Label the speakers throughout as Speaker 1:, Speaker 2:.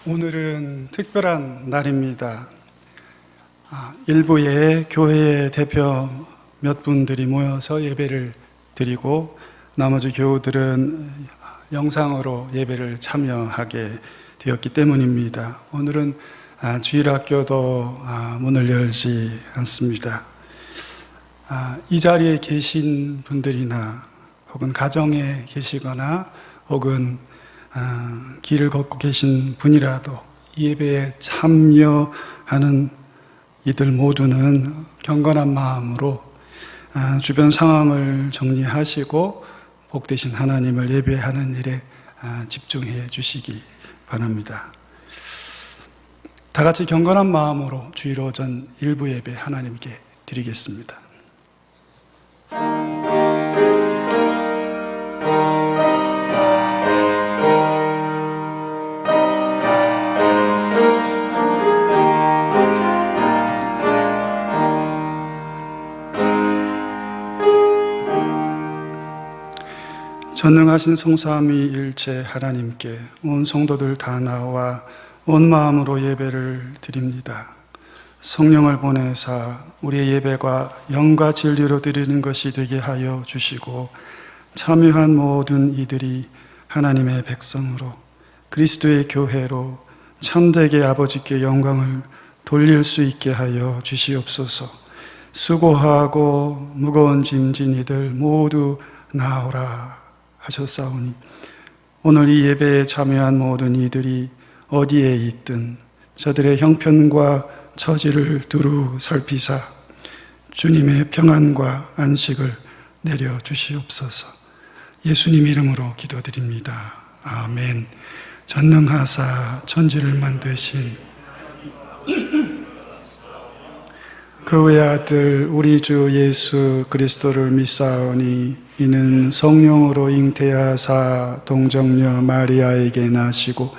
Speaker 1: 오늘은 특별한 날입니다. 일부의 교회의 대표 몇 분들이 모여서 예배를 드리고 나머지 교우들은 영상으로 예배를 참여하게 되었기 때문입니다. 오늘은 주일학교도 문을 열지 않습니다. 이 자리에 계신 분들이나 혹은 가정에 계시거나 혹은 길을 걷고 계신 분이라도 예배에 참여하는 이들 모두는 경건한 마음으로 주변 상황을 정리하시고 복되신 하나님을 예배하는 일에 집중해 주시기 바랍니다. 다 같이 경건한 마음으로 주일 오전 일부 예배 하나님께 드리겠습니다. 전능하신 성삼위일체 하나님께 온 성도들 다 나와 온 마음으로 예배를 드립니다. 성령을 보내사 우리의 예배가 영과 진리로 드리는 것이 되게 하여 주시고 참여한 모든 이들이 하나님의 백성으로 그리스도의 교회로 참되게 아버지께 영광을 돌릴 수 있게 하여 주시옵소서. 수고하고 무거운 짐진 이들 모두 나오라 하셨사오니 오늘 이 예배에 참여한 모든 이들이 어디에 있든 저들의 형편과 처지를 두루 살피사 주님의 평안과 안식을 내려 주시옵소서. 예수님 이름으로 기도드립니다. 아멘. 전능하사 천지를 만드신 그 외아들 우리 주 예수 그리스도를 믿사오니 이는 성령으로 잉태하사 동정녀 마리아에게 나시고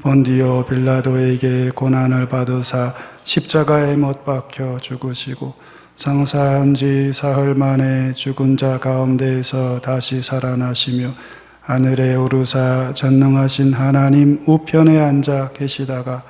Speaker 1: 본디오 빌라도에게 고난을 받으사 십자가에 못 박혀 죽으시고 장사한 지 사흘 만에 죽은 자 가운데에서 다시 살아나시며 하늘에 오르사 전능하신 하나님 우편에 앉아 계시다가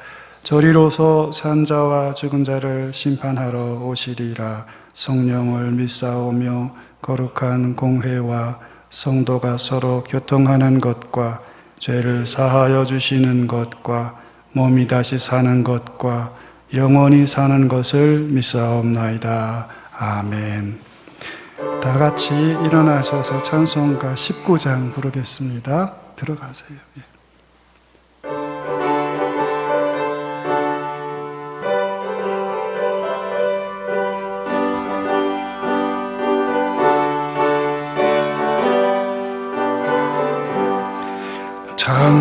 Speaker 1: 저리로서 산자와 죽은 자를 심판하러 오시리라. 성령을 믿사오며 거룩한 공회와 성도가 서로 교통하는 것과 죄를 사하여 주시는 것과 몸이 다시 사는 것과 영원히 사는 것을 믿사옵나이다. 아멘. 다 같이 일어나셔서 찬송가 19장 부르겠습니다. 들어가세요.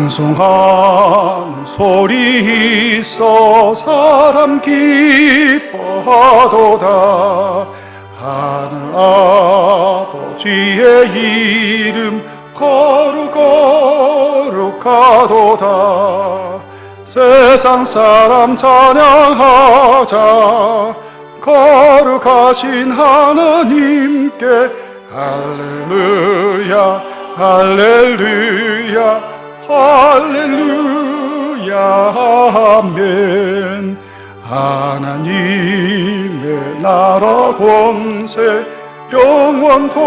Speaker 1: 찬송하는 소리 있어 사람 기뻐하도다. 하늘 아버지의 이름 거룩하도다. 세상 사람 찬양하자. 거룩하신 하나님께 할렐루야 할렐루야 할렐루야 아멘. 하나님의 나라 권세 영원토록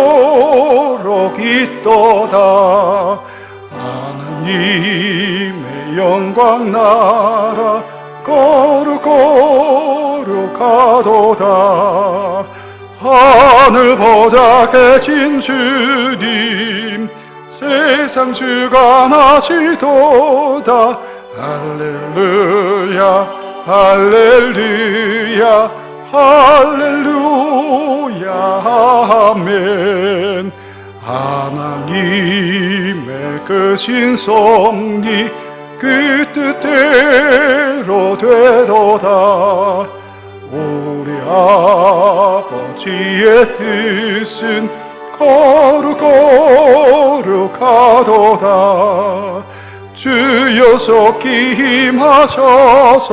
Speaker 1: 있도다. 하나님의 영광 나라 거룩하도다. 하늘 보좌 계신 주님 세상 주관하시도다. 할렐루야 할렐루야 할렐루야 아멘. 하나님의 크신 섭리 그 뜻대로 되도다. 우리 아버지의 뜻은 거룩하도다. 주여 속히 힘하셔서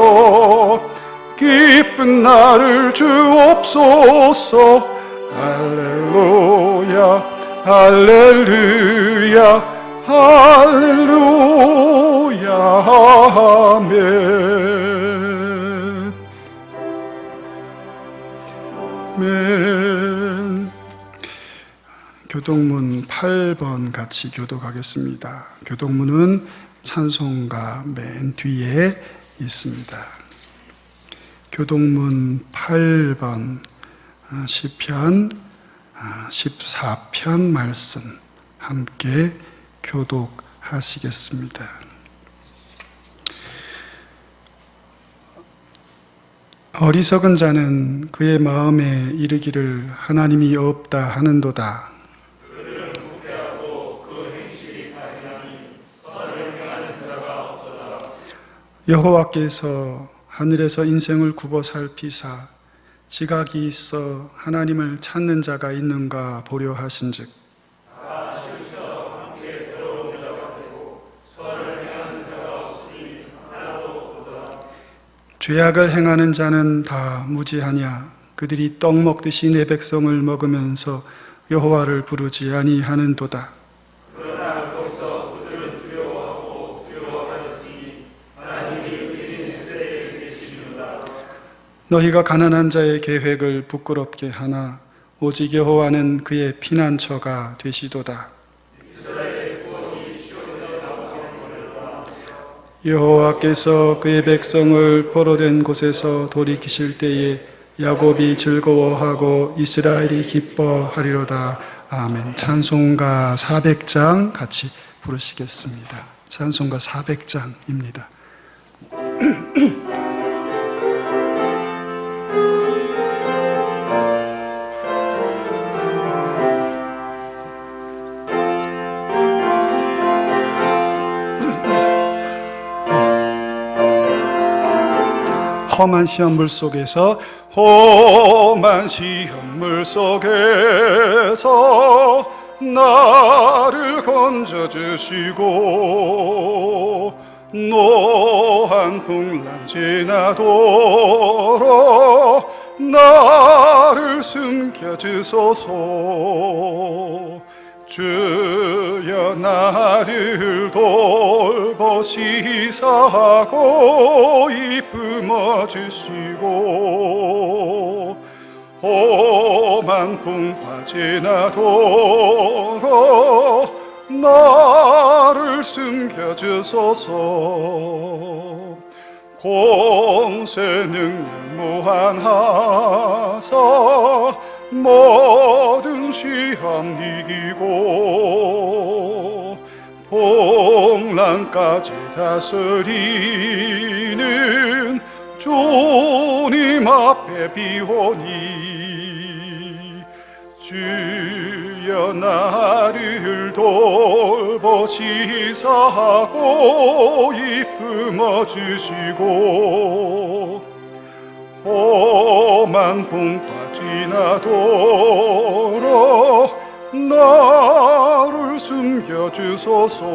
Speaker 1: 기쁜 날을 주옵소서. 할렐루야 할렐루야 할렐루야 아멘. 아멘. 교동문 8번 같이 교독하겠습니다. 교동문은 찬송가 맨 뒤에 있습니다. 교동문 8번 시편 14편 말씀 함께 교독하시겠습니다. 어리석은 자는 그의 마음에 이르기를 하나님이 없다 하는도다. 여호와께서 하늘에서 인생을 굽어 살피사 지각이 있어 하나님을 찾는 자가 있는가 보려 하신즉 죄악을 행하는 자는 다 무지하냐. 그들이 떡 먹듯이 내 백성을 먹으면서 여호와를 부르지 아니하는도다. 그러나 거기서 그들은 두려워하고 두려워하였으니 하나님이 그들의 내세에 계시는도다. 너희가 가난한 자의 계획을 부끄럽게 하나 오직 여호와는 그의 피난처가 되시도다. 여호와께서 그의 백성을 포로된 곳에서 돌이키실 때에 야곱이 즐거워하고 이스라엘이 기뻐하리로다. 아멘. 찬송가 400장 같이 부르시겠습니다. 찬송가 400장입니다. 험한 시험물 속에서 험한 시험물 속에서 나를 건져주시고 노한 풍랑 지나도록 나를 숨겨주소서. 주여 나를 돌보시사하고 이쁨어 주시고 험한 풍파 지나도록 나를 숨겨주소서. 공세 능력 무한하사 모든 시험 이기고 풍랑까지 다스리는 주님 앞에 비오니 주여 나를 돌보시사하고 이쁨어 주시고 험한 풍파 지나도록 나를 숨겨주소서.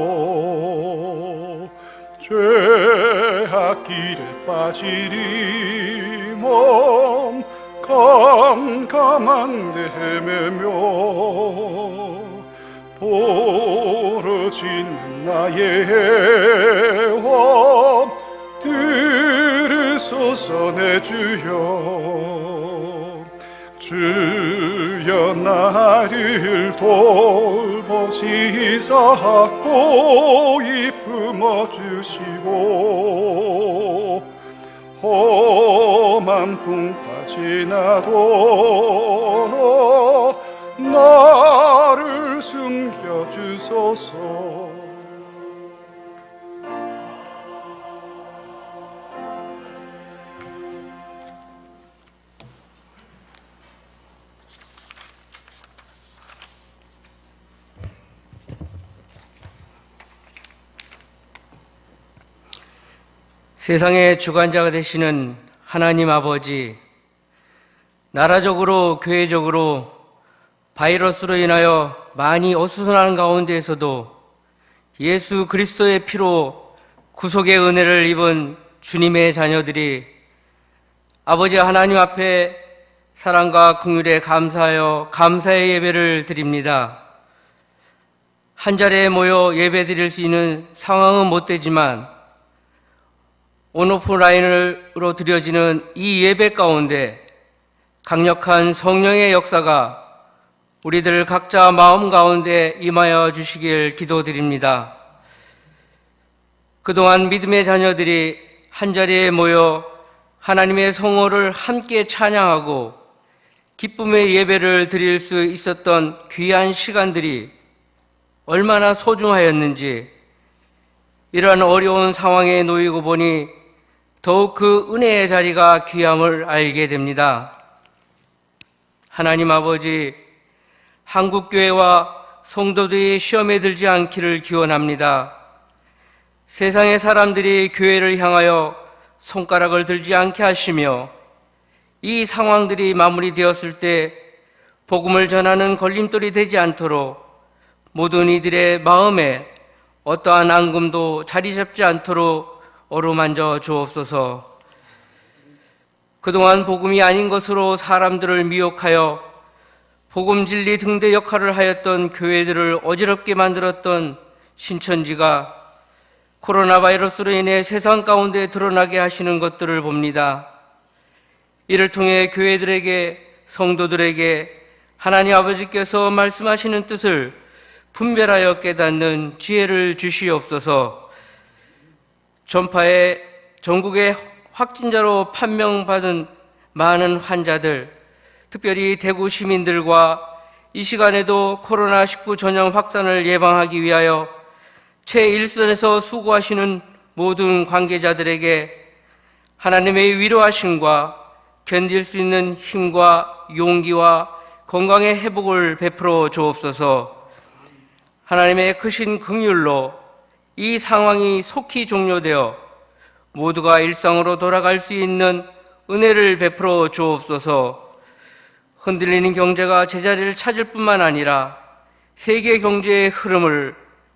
Speaker 1: 죄악 길에 빠지리 몸 캄캄한데 헤매며 부르짖는 나의 애원 들으소서 내 주여. 주여 나를 돌보시사하고 이쁨어 주시고 험한 풍파 지나도록 나를 숨겨주소서.
Speaker 2: 세상의 주관자가 되시는 하나님 아버지, 나라적으로 교회적으로 바이러스로 인하여 많이 어수선하는 가운데에서도 예수 그리스도의 피로 구속의 은혜를 입은 주님의 자녀들이 아버지 하나님 앞에 사랑과 긍휼에 감사하여 감사의 예배를 드립니다. 한 자리에 모여 예배 드릴 수 있는 상황은 못 되지만 온오프라인으로 드려지는 이 예배 가운데 강력한 성령의 역사가 우리들 각자 마음 가운데 임하여 주시길 기도드립니다. 그동안 믿음의 자녀들이 한자리에 모여 하나님의 성호를 함께 찬양하고 기쁨의 예배를 드릴 수 있었던 귀한 시간들이 얼마나 소중하였는지 이러한 어려운 상황에 놓이고 보니 더욱 그 은혜의 자리가 귀함을 알게 됩니다. 하나님 아버지, 한국교회와 성도들이 시험에 들지 않기를 기원합니다. 세상의 사람들이 교회를 향하여 손가락을 들지 않게 하시며 이 상황들이 마무리되었을 때 복음을 전하는 걸림돌이 되지 않도록 모든 이들의 마음에 어떠한 앙금도 자리 잡지 않도록 어루만져 주옵소서. 그동안 복음이 아닌 것으로 사람들을 미혹하여 복음 진리 등대 역할을 하였던 교회들을 어지럽게 만들었던 신천지가 코로나 바이러스로 인해 세상 가운데 드러나게 하시는 것들을 봅니다. 이를 통해 교회들에게, 성도들에게 하나님 아버지께서 말씀하시는 뜻을 분별하여 깨닫는 지혜를 주시옵소서. 전파에 전국의 확진자로 판명받은 많은 환자들, 특별히 대구 시민들과 이 시간에도 코로나19 전염 확산을 예방하기 위하여 최일선에서 수고하시는 모든 관계자들에게 하나님의 위로하심과 견딜 수 있는 힘과 용기와 건강의 회복을 베풀어 주옵소서. 하나님의 크신 긍휼로 이 상황이 속히 종료되어 모두가 일상으로 돌아갈 수 있는 은혜를 베풀어 주옵소서. 흔들리는 경제가 제자리를 찾을 뿐만 아니라 세계 경제의 흐름을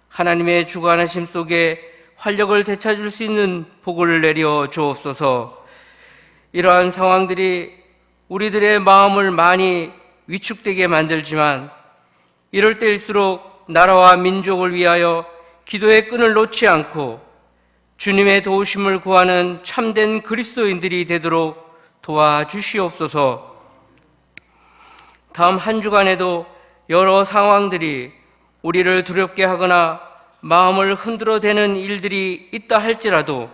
Speaker 2: 하나님의 주관하심 속에 활력을 되찾을 수 있는 복을 내려 주옵소서. 이러한 상황들이 우리들의 마음을 많이 위축되게 만들지만 이럴 때일수록 나라와 민족을 위하여 기도의 끈을 놓지 않고 주님의 도우심을 구하는 참된 그리스도인들이 되도록 도와주시옵소서. 다음 한 주간에도 여러 상황들이 우리를 두렵게 하거나 마음을 흔들어대는 일들이 있다 할지라도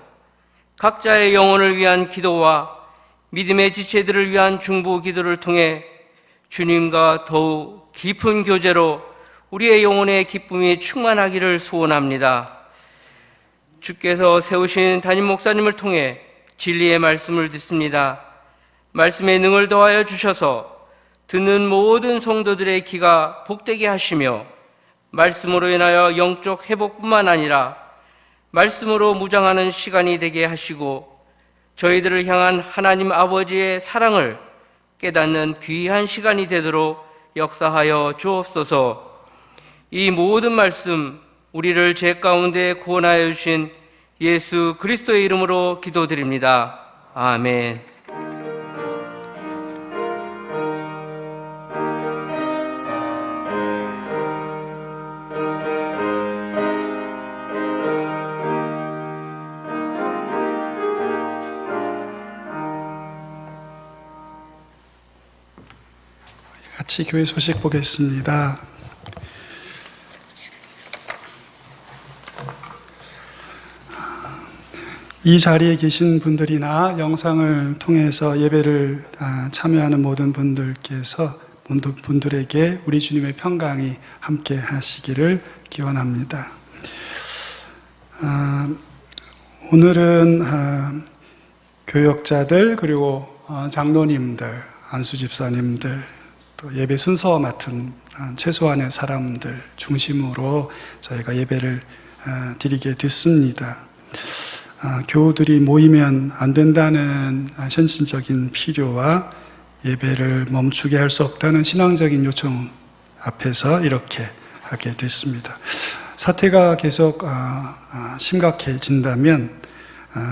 Speaker 2: 각자의 영혼을 위한 기도와 믿음의 지체들을 위한 중보 기도를 통해 주님과 더욱 깊은 교제로 우리의 영혼의 기쁨이 충만하기를 소원합니다. 주께서 세우신 담임 목사님을 통해 진리의 말씀을 듣습니다. 말씀의 능을 더하여 주셔서 듣는 모든 성도들의 귀가 복되게 하시며 말씀으로 인하여 영적 회복뿐만 아니라 말씀으로 무장하는 시간이 되게 하시고 저희들을 향한 하나님 아버지의 사랑을 깨닫는 귀한 시간이 되도록 역사하여 주옵소서. 이 모든 말씀 우리를 죄 가운데 구원하여 주신 예수 그리스도의 이름으로 기도드립니다. 아멘.
Speaker 1: 같이 교회 소식 보겠습니다. 이 자리에 계신 분들이나 영상을 통해서 예배를 참여하는 모든 분들에게 우리 주님의 평강이 함께 하시기를 기원합니다. 오늘은 교역자들 그리고 장로님들, 안수 집사님들, 또 예배 순서 맡은 최소한의 사람들 중심으로 저희가 예배를 드리게 됐습니다. 교우들이 모이면 안 된다는 현실적인 필요와 예배를 멈추게 할 수 없다는 신앙적인 요청 앞에서 이렇게 하게 됐습니다. 사태가 계속 심각해진다면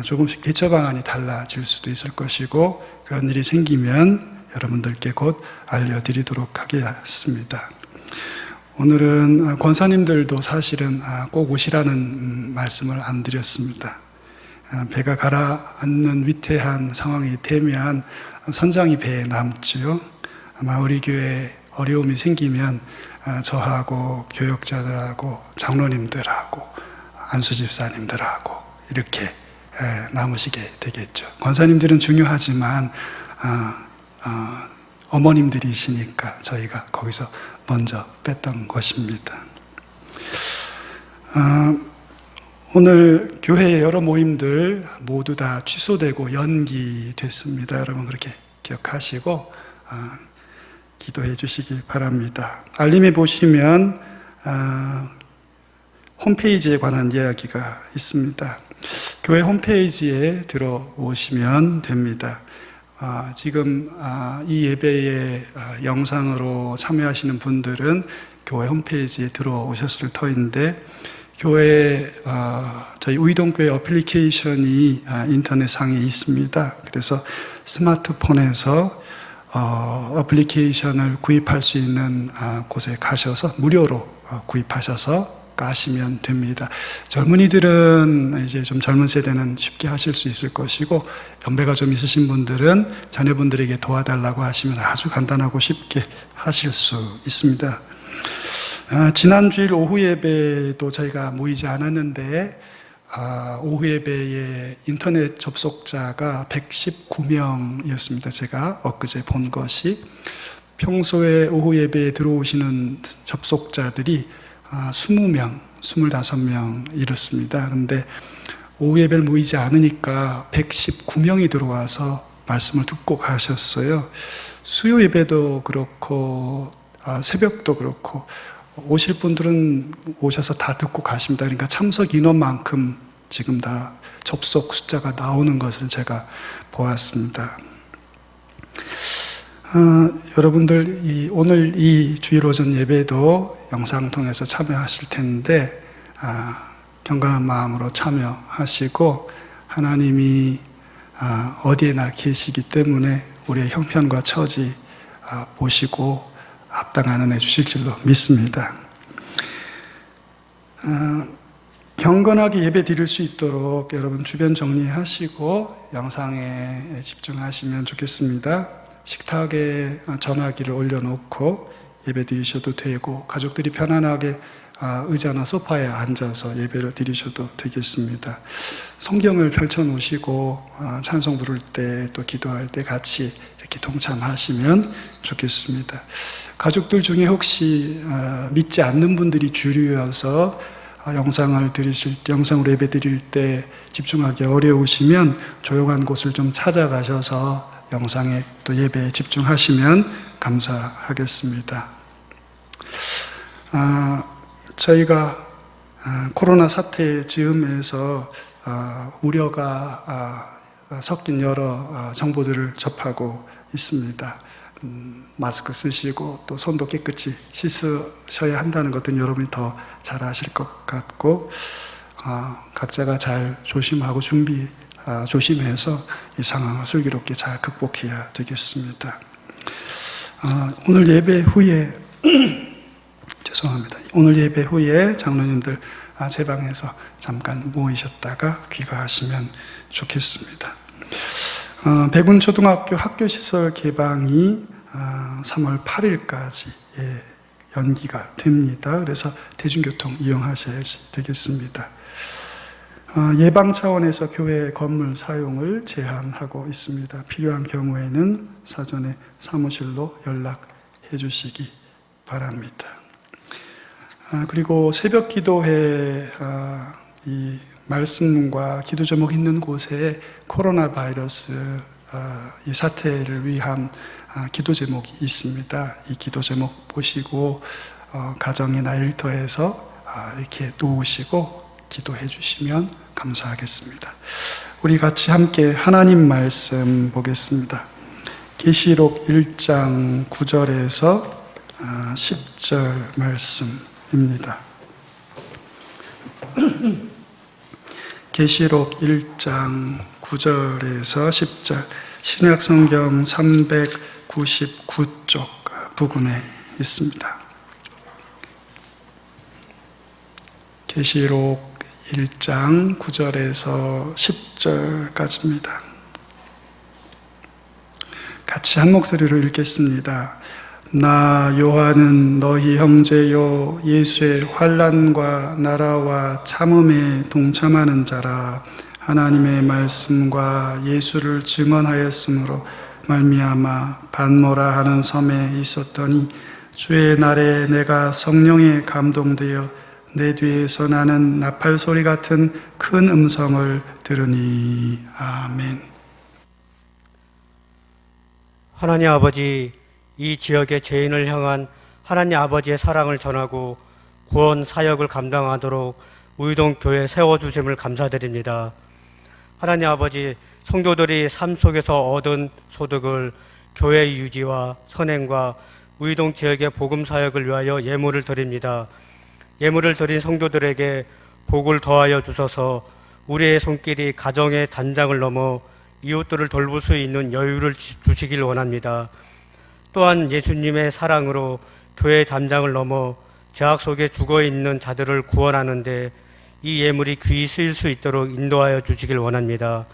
Speaker 1: 조금씩 대처 방안이 달라질 수도 있을 것이고 그런 일이 생기면 여러분들께 곧 알려드리도록 하겠습니다. 오늘은 권사님들도 사실은 꼭 오시라는 말씀을 안 드렸습니다. 배가 가라앉는 위태한 상황이 되면 선장이 배에 남지요. 아마 우리 교회에 어려움이 생기면 저하고 교역자들하고 장로님들하고 안수집사님들하고 이렇게 남으시게 되겠죠. 권사님들은 중요하지만 어머님들이시니까 저희가 거기서 먼저 뺐던 것입니다. 오늘 교회의 여러 모임들 모두 다 취소되고 연기됐습니다. 여러분 그렇게 기억하시고 기도해 주시기 바랍니다. 알림에 보시면 홈페이지에 관한 이야기가 있습니다. 교회 홈페이지에 들어오시면 됩니다. 지금 이 예배에 영상으로 참여하시는 분들은 교회 홈페이지에 들어오셨을 터인데 교회 저희 우이동교회 어플리케이션이 인터넷상에 있습니다. 그래서 스마트폰에서 어플리케이션을 구입할 수 있는 곳에 가셔서 무료로 구입하셔서 까시면 됩니다. 젊은이들은 이제 좀 젊은 세대는 쉽게 하실 수 있을 것이고 연배가 좀 있으신 분들은 자녀분들에게 도와달라고 하시면 아주 간단하고 쉽게 하실 수 있습니다. 지난 주일 오후 예배도 저희가 모이지 않았는데 오후 예배의 인터넷 접속자가 119명이었습니다. 제가 엊그제 본 것이 평소에 오후 예배에 들어오시는 접속자들이 20명, 25명 이렇습니다. 그런데 오후 예배를 모이지 않으니까 119명이 들어와서 말씀을 듣고 가셨어요. 수요 예배도 그렇고 새벽도 그렇고 오실 분들은 오셔서 다 듣고 가십니다. 그러니까 참석 인원만큼 지금 다 접속 숫자가 나오는 것을 제가 보았습니다. 여러분들 오늘 이 주일 오전 예배도 영상 통해서 참여하실 텐데 경건한 마음으로 참여하시고 하나님이 어디에나 계시기 때문에 우리의 형편과 처지 보시고 합당한 은혜 주실 줄로 믿습니다. 경건하게 예배 드릴 수 있도록 여러분 주변 정리하시고 영상에 집중하시면 좋겠습니다. 식탁에 전화기를 올려놓고 예배 드리셔도 되고 가족들이 편안하게 의자나 소파에 앉아서 예배를 드리셔도 되겠습니다. 성경을 펼쳐놓으시고 찬송 부를 때 또 기도할 때 같이 이렇게 동참하시면 좋겠습니다. 가족들 중에 혹시 믿지 않는 분들이 주류여서 영상으로 예배 드릴 때 집중하기 어려우시면 조용한 곳을 좀 찾아가셔서 영상에 또 예배에 집중하시면 감사하겠습니다. 저희가 코로나 사태 즈음에서 우려가 섞인 여러 정보들을 접하고 있습니다. 마스크 쓰시고 또 손도 깨끗이 씻으셔야 한다는 것은 여러분이 더 잘 아실 것 같고 각자가 잘 조심하고 조심해서 이 상황을 슬기롭게 잘 극복해야 되겠습니다. 오늘 예배 후에 죄송합니다. 오늘 예배 후에 장로님들 제 방에서 잠깐 모이셨다가 귀가하시면 좋겠습니다. 백운초등학교 학교시설 개방이 3월 8일까지 연기가 됩니다. 그래서 대중교통 이용하셔야 되겠습니다. 예방 차원에서 교회 건물 사용을 제한하고 있습니다. 필요한 경우에는 사전에 사무실로 연락해 주시기 바랍니다. 그리고 새벽 기도회 이 말씀과 기도 제목 있는 곳에 코로나 바이러스 이 사태를 위한 기도 제목이 있습니다. 이 기도 제목 보시고 가정이나 일터에서 이렇게 놓으시고 기도해 주시면 감사하겠습니다. 우리 같이 함께 하나님 말씀 보겠습니다. 계시록 1장 9절에서 10절 말씀입니다. 계시록 1장 9절에서 10절 신약성경 399쪽 부분에 있습니다. 계시록 1장 9절에서 10절까지입니다. 같이 한 목소리로 읽겠습니다. 나 요한은 너희 형제요 예수의 환난과 나라와 참음에 동참하는 자라. 하나님의 말씀과 예수를 증언하였으므로 말미암아 반모라 하는 섬에 있었더니 주의 날에 내가 성령에 감동되어 내 뒤에서 나는 나팔 소리 같은 큰 음성을 들으니. 아멘.
Speaker 3: 하나님 아버지, 이 지역의 죄인을 향한 하나님 아버지의 사랑을 전하고 구원 사역을 감당하도록 우이동 교회 세워주심을 감사드립니다. 하나님 아버지, 성도들이 삶 속에서 얻은 소득을 교회 유지와 선행과 우이동 지역의 복음 사역을 위하여 예물을 드립니다. 예물을 드린 성도들에게 복을 더하여 주셔서 우리의 손길이 가정의 단장을 넘어 이웃들을 돌볼 수 있는 여유를 주시길 원합니다. 또한 예수님의 사랑으로 교회 담당을 넘어 죄악 속에 죽어있는 자들을 구원하는데 이 예물이 귀히 쓰일 수 있도록 인도하여 주시길 원합니다.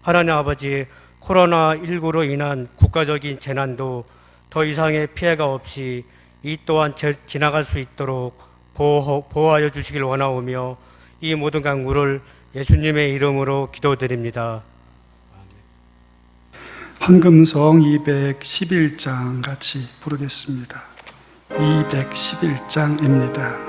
Speaker 3: 하나님 아버지, 코로나19로 인한 국가적인 재난도 더 이상의 피해가 없이 이 또한 지나갈 수 있도록 보호하여 주시길 원하오며 이 모든 간구를 예수님의 이름으로 기도드립니다.
Speaker 1: 헌금송 211장 같이 부르겠습니다. 211장입니다.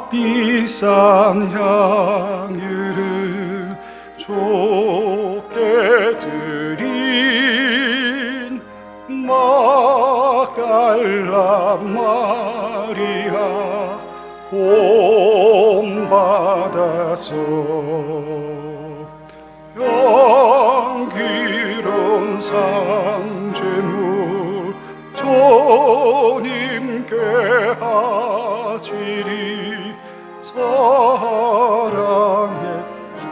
Speaker 1: 값비싼 향유를 좋게 드린 막달라 마리아 본받아서 향기로운 산재물 주님께 하지리 사랑의 주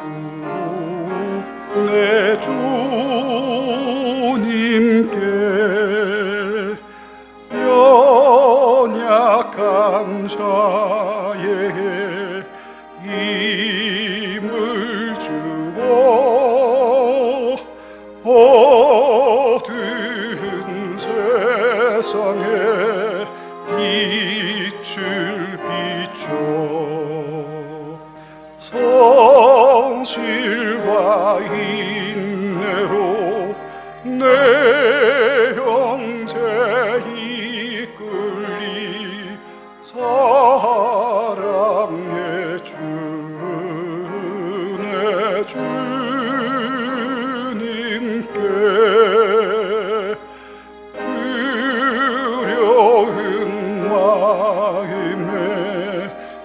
Speaker 1: 내 주님께 연약한 자의 힘을 주고 어두운 세상에 빛을 비춰 성실과 인내로 내 형제 이끌리 사랑의 주 내 주님께 두려운 마음에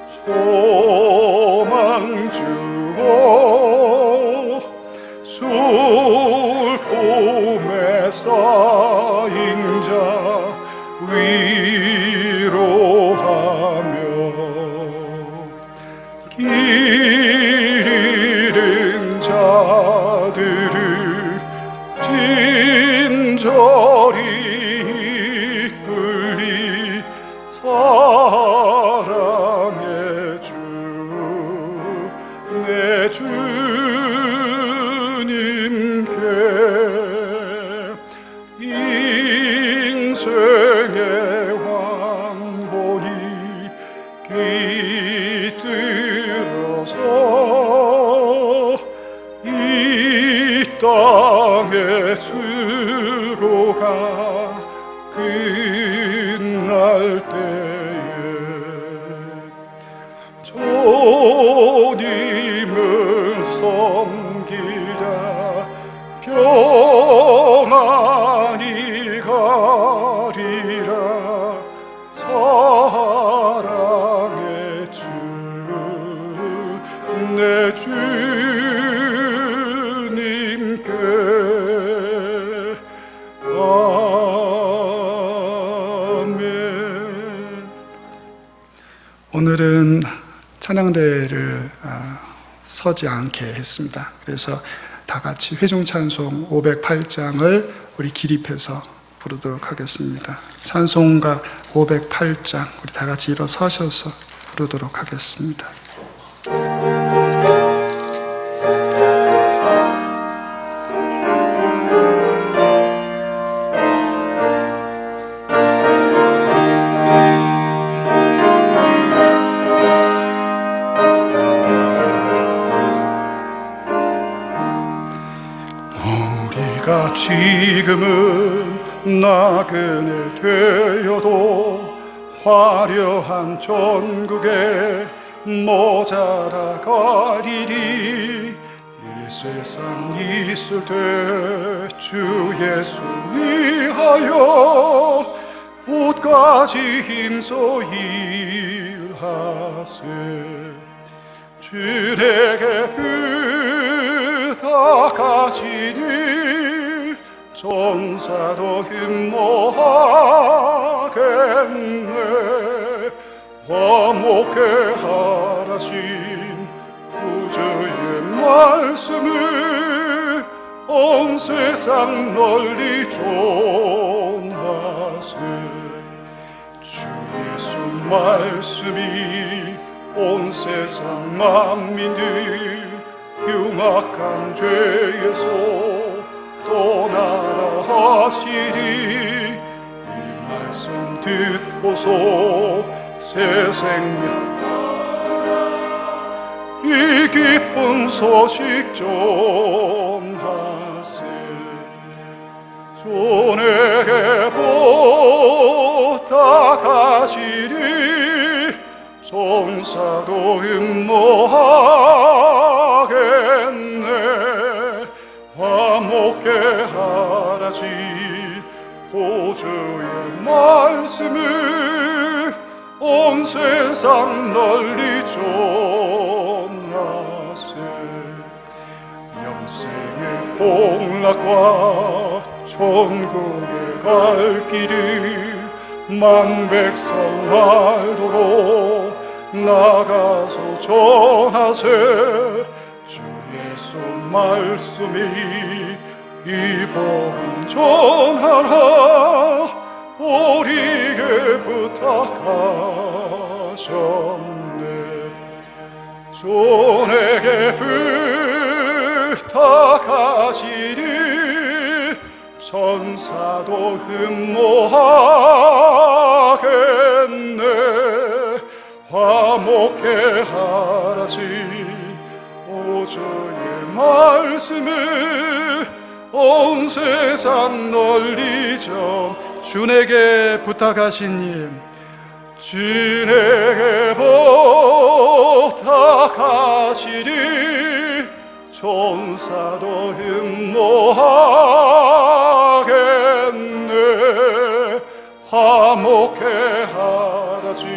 Speaker 1: 소망 주고 슬픔에 쌓인 자 위로하며 길 잃은 자들을 진절히 이끌리 사랑의 주 내 주님께 인생의 왕혼이 깃들어서 이 땅의 수고가 끝날 때에 주님을 섬기다 평안히 가리라 사랑의 주 내 주님께 아멘. 찬양대를 서지 않게 했습니다. 그래서 다 같이 회중 찬송 508장을 우리 기립해서 부르도록 하겠습니다. 찬송가 508장 우리 다 같이 일어서셔서 부르도록 하겠습니다. 우리가 지금은 나그네 되어도 화려한 전국에 모자라가리니 이 세상 있을 때 주 예수 위하여 옷까지 힘써 일하세. 주에게 부탁하시니 전사도 흠모하겠네. 화목해 하라신 구주의 말씀을 온 세상 널리 전하세. 주 예수 말씀이 온 세상 만민들 흉악한 죄에서 떠나라 하시리. 이 말씀 듣고서 새 생명 이 기쁜 소식 전하세. 전에게 부탁하시리 전사도 흠모하겠네. 화목해 하라지 구주의 말씀을 온 세상 널리 전하세. 영생의 복락과 천국에 갈 길을 만백성 알도록 나가서 전하세. 주 예수 말씀이 이 복음 전하라 우리에게 부탁하셨네. 전에게 부탁하시니 천사도 흠모하겠네. 화목해 하라신 오주의 말씀을 온 세상 널리 전. 주에게 부탁하시니 주에게 부탁하시니 천사도 흠모하겠네. 화목해 하라신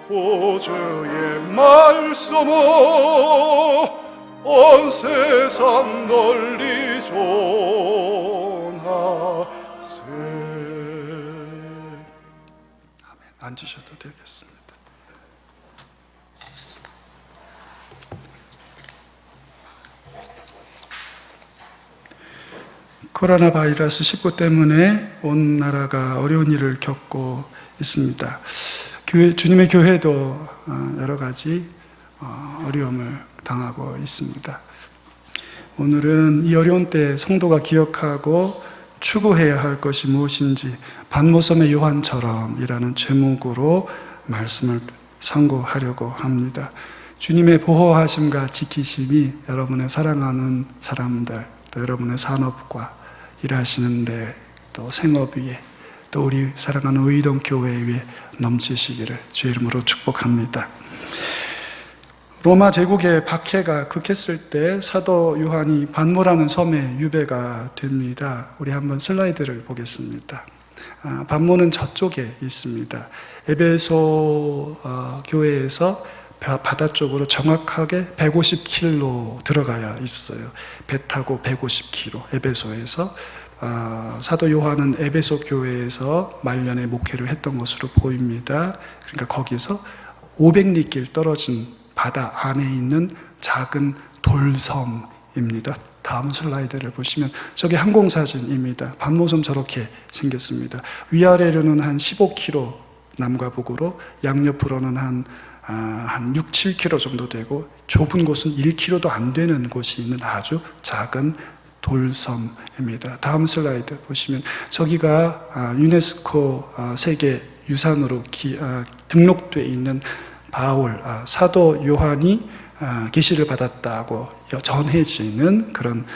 Speaker 1: 구주의 말씀을 온 세상 널리 전하세. 아멘. 앉으셔도 되겠습니다. 코로나 바이러스 19 때문에 온 나라가 어려운 일을 겪고 있습니다. 주님의 교회도 여러 가지 어려움을 당하고 있습니다. 오늘은 이 어려운 때 성도가 기억하고 추구해야 할 것이 무엇인지 반모섬의 요한처럼이라는 제목으로 말씀을 선고하려고 합니다. 주님의 보호하심과 지키심이 여러분의 사랑하는 사람들, 또 여러분의 산업과 일하시는데, 또 생업 위에, 또 우리 사랑하는 의동 교회 위에 넘치시기를 주의 이름으로 축복합니다. 로마 제국의 박해가 극했을 때 사도 요한이 반모라는 섬에 유배가 됩니다. 우리 한번 슬라이드를 보겠습니다. 반모는 저쪽에 있습니다. 에베소 교회에서 바다 쪽으로 정확하게 150km 들어가야 있어요. 배 타고 150km, 에베소에서. 사도 요한은 에베소 교회에서 말년에 목회를 했던 것으로 보입니다. 그러니까 거기서 500리길 떨어진 바다 안에 있는 작은 돌섬입니다. 다음 슬라이드를 보시면 저게 항공사진입니다. 밤모섬 저렇게 생겼습니다. 위아래로는 한 15km 남과 북으로, 양옆으로는 한 6, 7km 정도 되고, 좁은 곳은 1km도 안 되는 곳이 있는 아주 작은 돌섬입니다. 다음 슬라이드 보시면 저기가 유네스코 세계 유산으로 등록되어 있는 바울, 사도 요한이 계시를 받았다고 전해지는 그런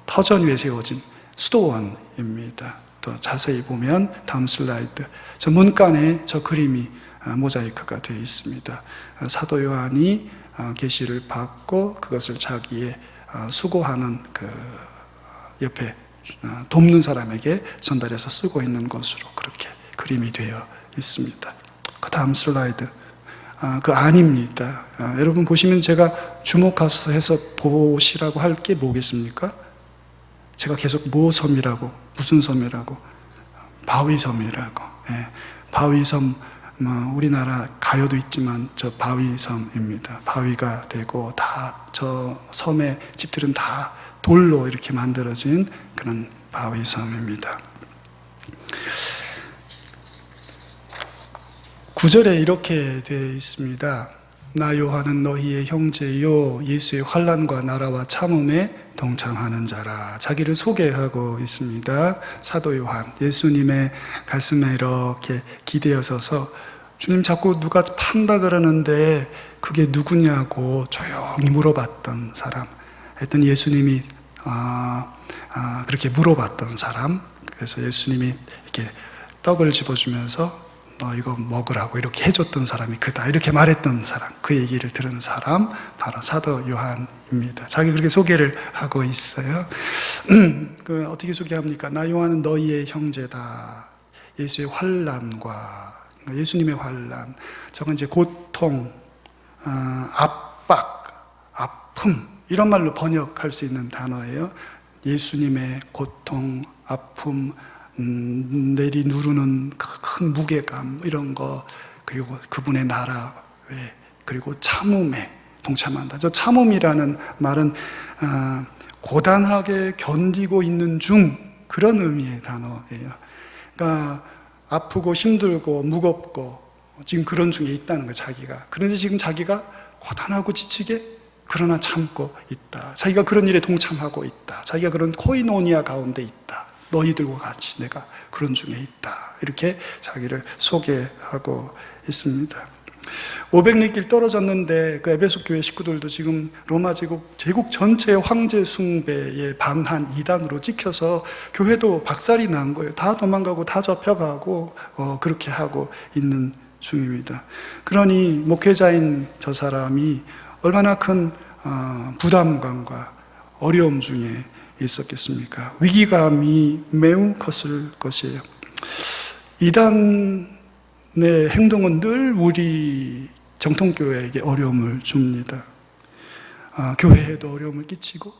Speaker 1: 터전 위에 세워진 수도원입니다. 또 자세히 보면 다음 슬라이드, 저 문간에 저 그림이 모자이크가 되어 있습니다. 사도 요한이 계시를 받고 그것을 자기의 수고하는 그 옆에 돕는 사람에게 전달해서 쓰고 있는 것으로 그렇게 그림이 되어 있습니다. 그 다음 슬라이드, 그 안입니다. 여러분 보시면 제가 주목해서 보시라고 할 게 뭐겠습니까? 제가 계속 뭐 섬이라고, 무슨 섬이라고? 바위섬이라고. 바위섬, 우리나라 가요도 있지만 저 바위섬입니다. 바위가 되고 다 저 섬의 집들은 다 돌로 이렇게 만들어진 그런 바위섬입니다. 9절에 이렇게 되어 있습니다. 나 요한은 너희의 형제요 예수의 환난과 나라와 참음에 동참하는 자라. 자기를 소개하고 있습니다. 사도 요한, 예수님의 가슴에 이렇게 기대어 서서 주님 자꾸 누가 판다 그러는데 그게 누구냐고 조용히 물어봤던 사람. 했더니 예수님이 그렇게 물어봤던 사람. 그래서 예수님이 이렇게 떡을 집어주면서 너 이거 먹으라고 이렇게 해줬던 사람이 그다, 이렇게 말했던 사람, 그 얘기를 들은 사람 바로 사도 요한입니다. 자기 그렇게 소개를 하고 있어요. 그 어떻게 소개합니까? 나 요한은 너희의 형제다. 예수의 환난과 예수님의 환난, 저건 이제 고통, 압박, 아픔, 이런 말로 번역할 수 있는 단어예요. 예수님의 고통, 아픔, 내리 누르는 큰 무게감, 이런 거, 그리고 그분의 나라, 그리고 참음에 동참한다. 저 참음이라는 말은 고단하게 견디고 있는 중, 그런 의미의 단어예요. 그러니까 아프고 힘들고 무겁고 지금 그런 중에 있다는 거예요, 자기가. 그런데 지금 자기가 고단하고 지치게 그러나 참고 있다. 자기가 그런 일에 동참하고 있다. 자기가 그런 코이노니아 가운데 있다. 너희들과 같이 내가 그런 중에 있다. 이렇게 자기를 소개하고 있습니다. 500리길 떨어졌는데 그 에베소 교회 식구들도 지금 로마 제국 전체의 황제 숭배의 방한 이단으로 찍혀서 교회도 박살이 난 거예요. 다 도망가고 다 접혀가고 그렇게 하고 있는 중입니다. 그러니 목회자인 저 사람이 얼마나 큰 부담감과 어려움 중에 있었겠습니까? 위기감이 매우 컸을 것이에요. 이단의 행동은 늘 우리 정통교회에게 어려움을 줍니다. 교회에도 어려움을 끼치고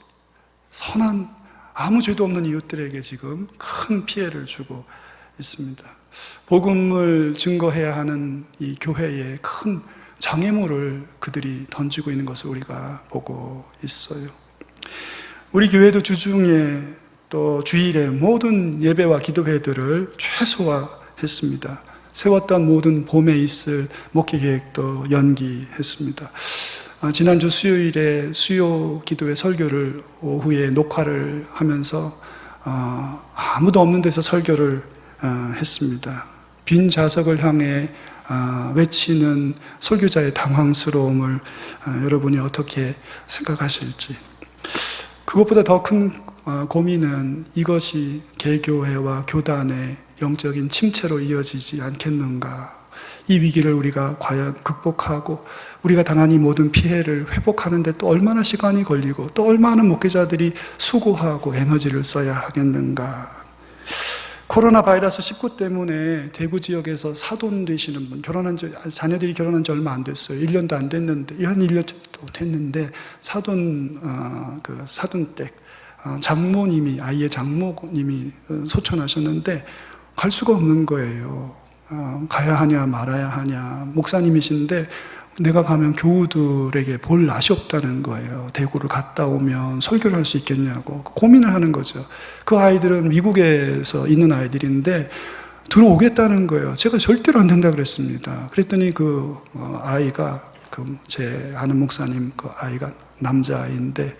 Speaker 1: 선한 아무 죄도 없는 이웃들에게 지금 큰 피해를 주고 있습니다. 복음을 증거해야 하는 이 교회에 큰 장애물을 그들이 던지고 있는 것을 우리가 보고 있어요. 우리 교회도 주중에 또 주일에 모든 예배와 기도회들을 최소화했습니다. 세웠던 모든 봄에 있을 목회 계획도 연기했습니다. 지난주 수요일에 수요 기도회 설교를 오후에 녹화를 하면서 아무도 없는 데서 설교를 했습니다. 빈 좌석을 향해 외치는 설교자의 당황스러움을 여러분이 어떻게 생각하실지. 그것보다 더 큰 고민은 이것이 개교회와 교단의 영적인 침체로 이어지지 않겠는가. 이 위기를 우리가 과연 극복하고 우리가 당한 이 모든 피해를 회복하는데 또 얼마나 시간이 걸리고 또 얼마나 목회자들이 수고하고 에너지를 써야 하겠는가. 코로나 바이러스 19 때문에 대구 지역에서 사돈 되시는 분, 자녀들이 결혼한 지 얼마 안 됐어요. 1년도 안 됐는데, 한 1년 정도 됐는데, 사돈댁, 장모님이, 아이의 장모님이 소천하셨는데, 갈 수가 없는 거예요. 가야 하냐 말아야 하냐. 목사님이신데 내가 가면 교우들에게 볼 낯이 없다는 거예요. 대구를 갔다 오면 설교를 할 수 있겠냐고 고민을 하는 거죠. 그 아이들은 미국에서 있는 아이들인데 들어오겠다는 거예요. 제가 절대로 안 된다 그랬습니다. 그랬더니 그 아이가 제 아는 목사님 그 아이가 남자아이인데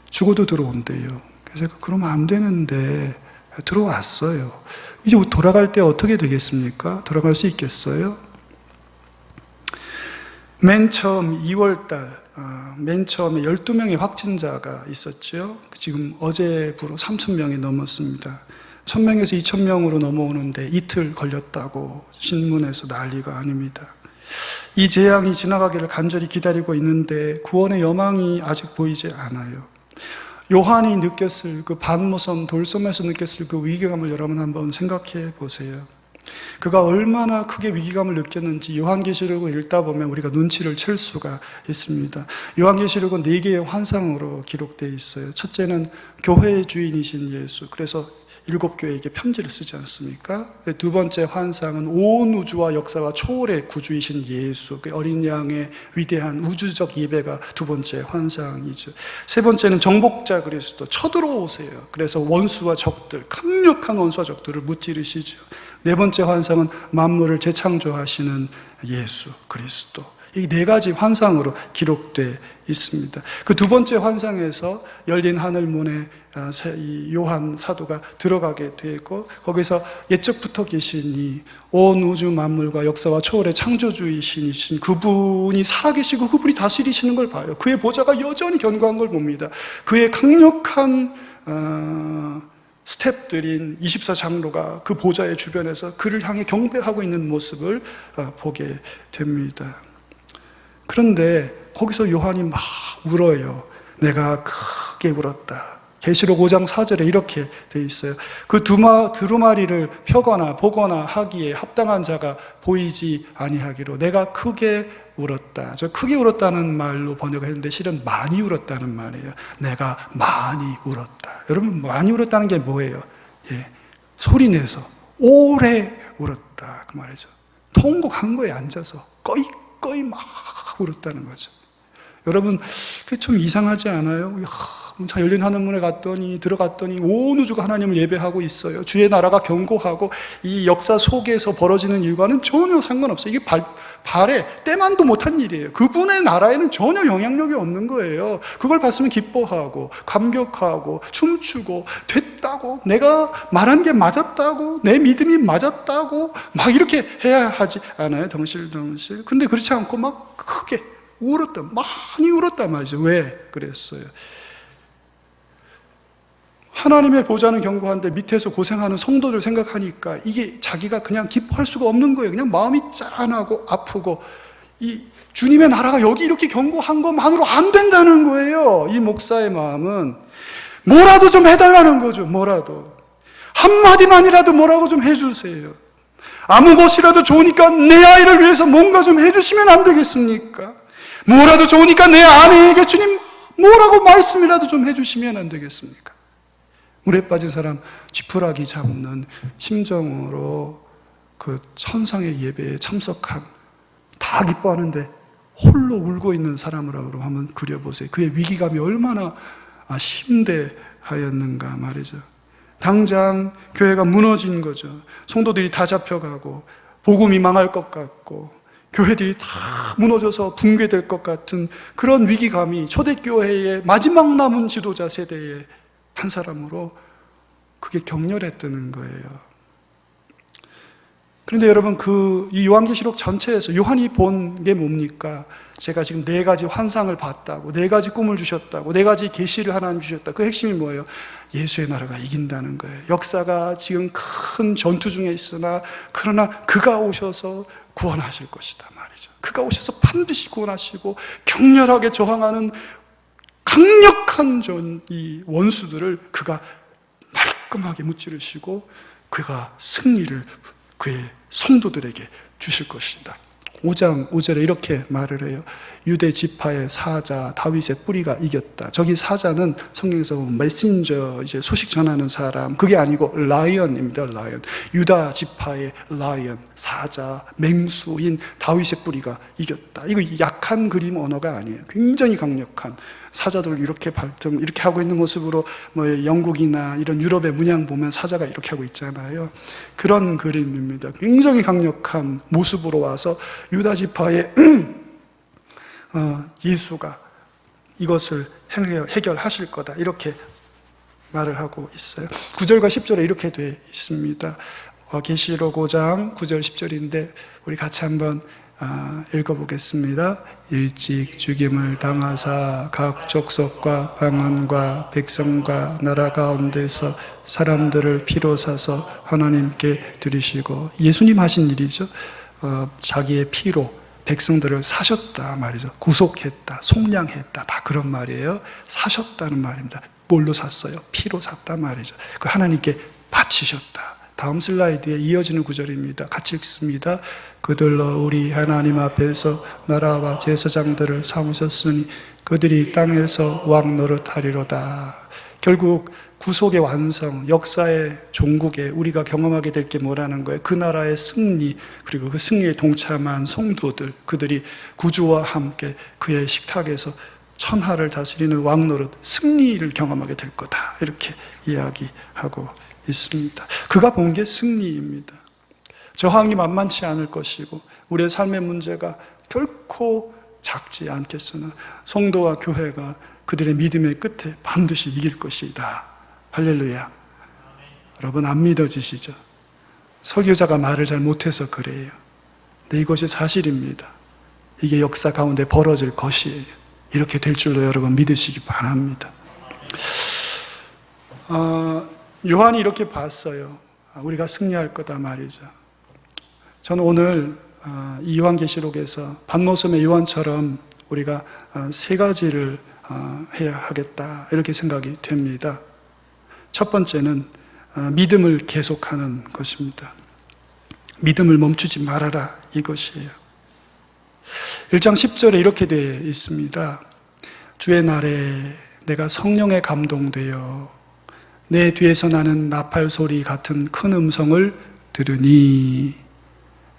Speaker 1: 죽어도 들어온대요. 그래서 제가 그러면 안 되는데 들어왔어요. 이제 돌아갈 때 어떻게 되겠습니까? 돌아갈 수 있겠어요? 맨 처음 2월달 맨 처음에 12명의 확진자가 있었죠. 지금 어제부로 3,000명이 넘었습니다. 1,000명에서 2,000명으로 넘어오는데 이틀 걸렸다고 신문에서 난리가 아닙니다. 이 재앙이 지나가기를 간절히 기다리고 있는데 구원의 여망이 아직 보이지 않아요. 요한이 느꼈을 그 반모섬 돌섬에서 느꼈을 그 위기감을 여러분 한번 생각해 보세요. 그가 얼마나 크게 위기감을 느꼈는지 요한계시록을 읽다 보면 우리가 눈치를 챌 수가 있습니다. 요한계시록은 4개의 환상으로 기록되어 있어요. 첫째는 교회의 주인이신 예수, 그래서 7교회에게 편지를 쓰지 않습니까? 두 번째 환상은 온 우주와 역사와 초월의 구주이신 예수, 그 어린 양의 위대한 우주적 예배가 두 번째 환상이죠. 세 번째는 정복자 그리스도, 쳐들어오세요. 그래서 원수와 적들, 강력한 원수와 적들을 무찌르시죠. 네 번째 환상은 만물을 재창조하시는 예수 그리스도. 이 4가지 환상으로 기록되어 있습니다. 그 두 번째 환상에서 열린 하늘문에 요한 사도가 들어가게 되고, 거기서 옛적부터 계시니 온 우주 만물과 역사와 초월의 창조주이신 그분이 살아계시고 그분이 다스리시는 걸 봐요. 그의 보좌가 여전히 견고한 걸 봅니다. 그의 강력한 스텝들인 24장로가 그 보좌의 주변에서 그를 향해 경배하고 있는 모습을 보게 됩니다. 그런데 거기서 요한이 막 울어요. 내가 크게 울었다. 계시록 5장 4절에 이렇게 돼 있어요. 그 두루마리를 펴거나 보거나 하기에 합당한 자가 보이지 아니하기로 내가 크게 울었다. 저 크게 울었다는 말로 번역했는데 실은 많이 울었다는 말이에요. 내가 많이 울었다. 여러분, 많이 울었다는 게 뭐예요? 소리내서 오래 울었다 그 말이죠. 통곡한 거에 앉아서 꺼이 막 울었다는 거죠. 여러분, 그게 좀 이상하지 않아요? 열린 하늘문에 들어갔더니 온 우주가 하나님을 예배하고 있어요. 주의 나라가 견고하고 이 역사 속에서 벌어지는 일과는 전혀 상관없어요. 이게 발에 때만도 못한 일이에요. 그분의 나라에는 전혀 영향력이 없는 거예요. 그걸 봤으면 기뻐하고 감격하고 춤추고 됐다고, 내가 말한 게 맞았다고, 내 믿음이 맞았다고 막 이렇게 해야 하지 않아요? 덩실덩실. 근데 그렇지 않고 막 크게 울었다, 많이 울었단 말이죠. 왜 그랬어요? 하나님의 보좌는 견고한데 밑에서 고생하는 성도들 생각하니까 이게 자기가 그냥 기뻐할 수가 없는 거예요. 그냥 마음이 짠하고 아프고, 이 주님의 나라가 여기 이렇게 견고한 것만으로 안 된다는 거예요. 이 목사의 마음은 뭐라도 좀 해달라는 거죠. 뭐라도 한마디만이라도 뭐라고 좀 해주세요. 아무 것이라도 좋으니까 내 아이를 위해서 뭔가 좀 해주시면 안 되겠습니까? 뭐라도 좋으니까 내 아내에게 주님 뭐라고 말씀이라도 좀 해주시면 안 되겠습니까? 물에 빠진 사람 쥐푸라기 잡는 심정으로 그 천상의 예배에 참석한, 다 기뻐하는데 홀로 울고 있는 사람을 한번 그려보세요. 그의 위기감이 얼마나 심대하였는가 말이죠. 당장 교회가 무너진 거죠. 성도들이 다 잡혀가고 복음이 망할 것 같고 교회들이 다 무너져서 붕괴될 것 같은 그런 위기감이 초대교회의 마지막 남은 지도자 세대에 한 사람으로 그게 격렬했다는 거예요. 그런데 여러분, 이 요한계시록 전체에서 요한이 본 게 뭡니까? 제가 지금 4가지 환상을 봤다고, 4가지 꿈을 주셨다고, 4가지 계시를 하나님 주셨다. 그 핵심이 뭐예요? 예수의 나라가 이긴다는 거예요. 역사가 지금 큰 전투 중에 있으나 그러나 그가 오셔서 구원하실 것이다 말이죠. 그가 오셔서 반드시 구원하시고 격렬하게 저항하는 강력한 이 원수들을 그가 말끔하게 무찌르시고 그가 승리를 그의 성도들에게 주실 것이다. 5장 5절에 이렇게 말을 해요. 유대 지파의 사자 다윗의 뿌리가 이겼다. 저기 사자는 성경에서 메신저, 이제 소식 전하는 사람, 그게 아니고 라이언입니다. 라이언. 유다 지파의 라이언, 사자, 맹수인 다윗의 뿌리가 이겼다. 이거 약한 그림 언어가 아니에요. 굉장히 강력한, 사자들 이렇게 발등 이렇게 하고 있는 모습으로 뭐 영국이나 이런 유럽의 문양 보면 사자가 이렇게 하고 있잖아요. 그런 그림입니다. 굉장히 강력한 모습으로 와서 유다 지파의 예수가 이것을 해결하실 거다, 이렇게 말을 하고 있어요. 9절과 10절에 이렇게 되어 있습니다. 계시록 5장 9절 10절인데 우리 같이 한번 읽어보겠습니다. 일찍 죽임을 당하사 각 족속과 방언과 백성과 나라 가운데서 사람들을 피로 사서 하나님께 드리시고, 예수님 하신 일이죠. 자기의 피로 백성들을 사셨다 말이죠. 구속했다, 속량했다, 다 그런 말이에요. 사셨다는 말입니다. 뭘로 샀어요? 피로 샀다 말이죠. 그 하나님께 바치셨다. 다음 슬라이드에 이어지는 구절입니다. 같이 읽습니다. 그들로 우리 하나님 앞에서 나라와 제사장들을 삼으셨으니 그들이 땅에서 왕 노릇하리로다. 결국 구속의 완성, 역사의 종국에 우리가 경험하게 될 게 뭐라는 거예요? 그 나라의 승리, 그리고 그 승리에 동참한 성도들, 그들이 구주와 함께 그의 식탁에서 천하를 다스리는 왕 노릇, 승리를 경험하게 될 거다, 이렇게 이야기하고 있습니다. 그가 본 게 승리입니다. 저항이 만만치 않을 것이고 우리의 삶의 문제가 결코 작지 않겠으나 성도와 교회가 그들의 믿음의 끝에 반드시 이길 것이다. 할렐루야. 여러분, 안 믿어지시죠? 설교자가 말을 잘 못해서 그래요. 근데 이것이 사실입니다. 이게 역사 가운데 벌어질 것이에요. 이렇게 될 줄로 여러분 믿으시기 바랍니다. 요한이 이렇게 봤어요. 우리가 승리할 거다 말이죠. 저는 오늘 이 요한계시록에서 반모섬의 요한처럼 우리가 세 가지를 해야 하겠다, 이렇게 생각이 됩니다. 첫 번째는 믿음을 계속하는 것입니다. 믿음을 멈추지 말아라, 이것이에요. 1장 10절에 이렇게 되어 있습니다. 주의 날에 내가 성령에 감동되어 내 뒤에서 나는 나팔 소리 같은 큰 음성을 들으니,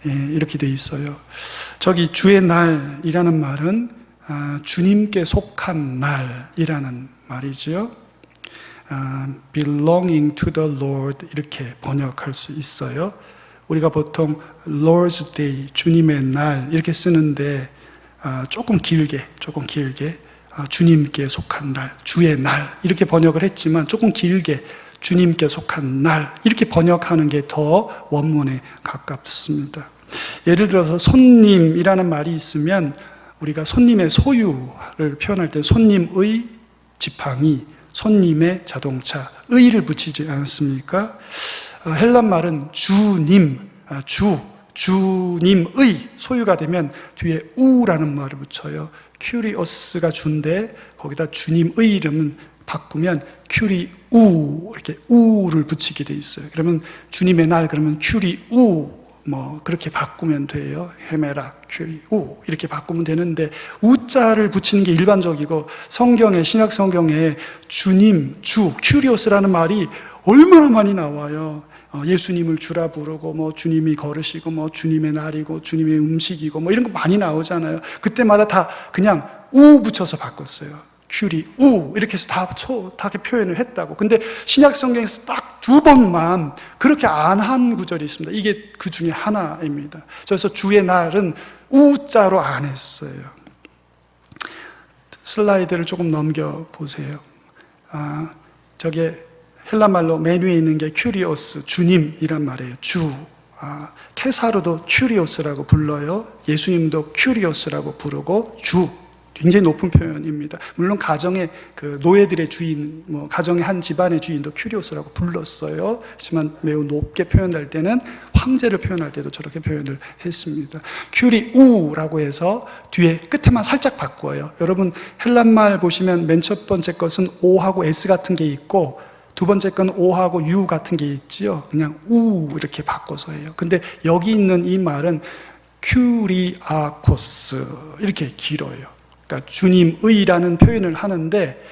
Speaker 1: 이렇게 되어 있어요. 저기 주의 날이라는 말은 주님께 속한 날이라는 말이죠. belonging to the Lord, 이렇게 번역할 수 있어요. 우리가 보통 Lord's Day, 주님의 날, 이렇게 쓰는데 조금 길게 주님께 속한 날, 주의 날, 이렇게 번역을 했지만 조금 길게 주님께 속한 날, 이렇게 번역하는 게 더 원문에 가깝습니다. 예를 들어서 손님이라는 말이 있으면 우리가 손님의 소유를 표현할 때 손님의 지팡이, 손님의 자동차, 의를 붙이지 않습니까? 헬란 말은 주님, 주님의 소유가 되면 뒤에 우라는 말을 붙여요. 큐리오스가 주인데 거기다 주님의 이름은 바꾸면 큐리우, 이렇게 우를 붙이게 돼 있어요. 그러면 주님의 날, 그러면 큐리우, 뭐 그렇게 바꾸면 돼요. 헤메라, 큐리우, 이렇게 바꾸면 되는데 우자를 붙이는 게 일반적이고, 성경에, 신약 성경에 주님, 주, 큐리오스라는 말이 얼마나 많이 나와요. 예수님을 주라 부르고, 뭐 주님이 걸으시고, 뭐 주님의 날이고, 주님의 음식이고, 뭐 이런 거 많이 나오잖아요. 그때마다 다 그냥 우 붙여서 바꿨어요. 큐리, 우, 이렇게 해서 다 표현을 했다고. 근데 신약 성경에서 딱 두 번만 그렇게 안 한 구절이 있습니다. 이게 그 중에 하나입니다. 그래서 주의 날은 우자로 안 했어요. 슬라이드를 조금 넘겨보세요. 저게 헬라말로 맨 위에 있는 게 큐리오스, 주님이란 말이에요. 주. 케사르도 큐리오스라고 불러요. 예수님도 큐리오스라고 부르고, 주. 굉장히 높은 표현입니다. 물론 가정의 그 노예들의 주인, 뭐 가정의 한 집안의 주인도 큐리오스라고 불렀어요. 하지만 매우 높게 표현할 때는 황제를 표현할 때도 저렇게 표현을 했습니다. 큐리우라고 해서 뒤에 끝에만 살짝 바꿔요. 여러분 헬란말 보시면 맨 첫 번째 것은 O하고 S 같은 게 있고, 두 번째 건 O하고 U 같은 게 있지요. 그냥 우 이렇게 바꿔서 해요. 근데 여기 있는 이 말은 큐리아코스 이렇게 길어요. 그러니까 주님의라는 표현을 하는데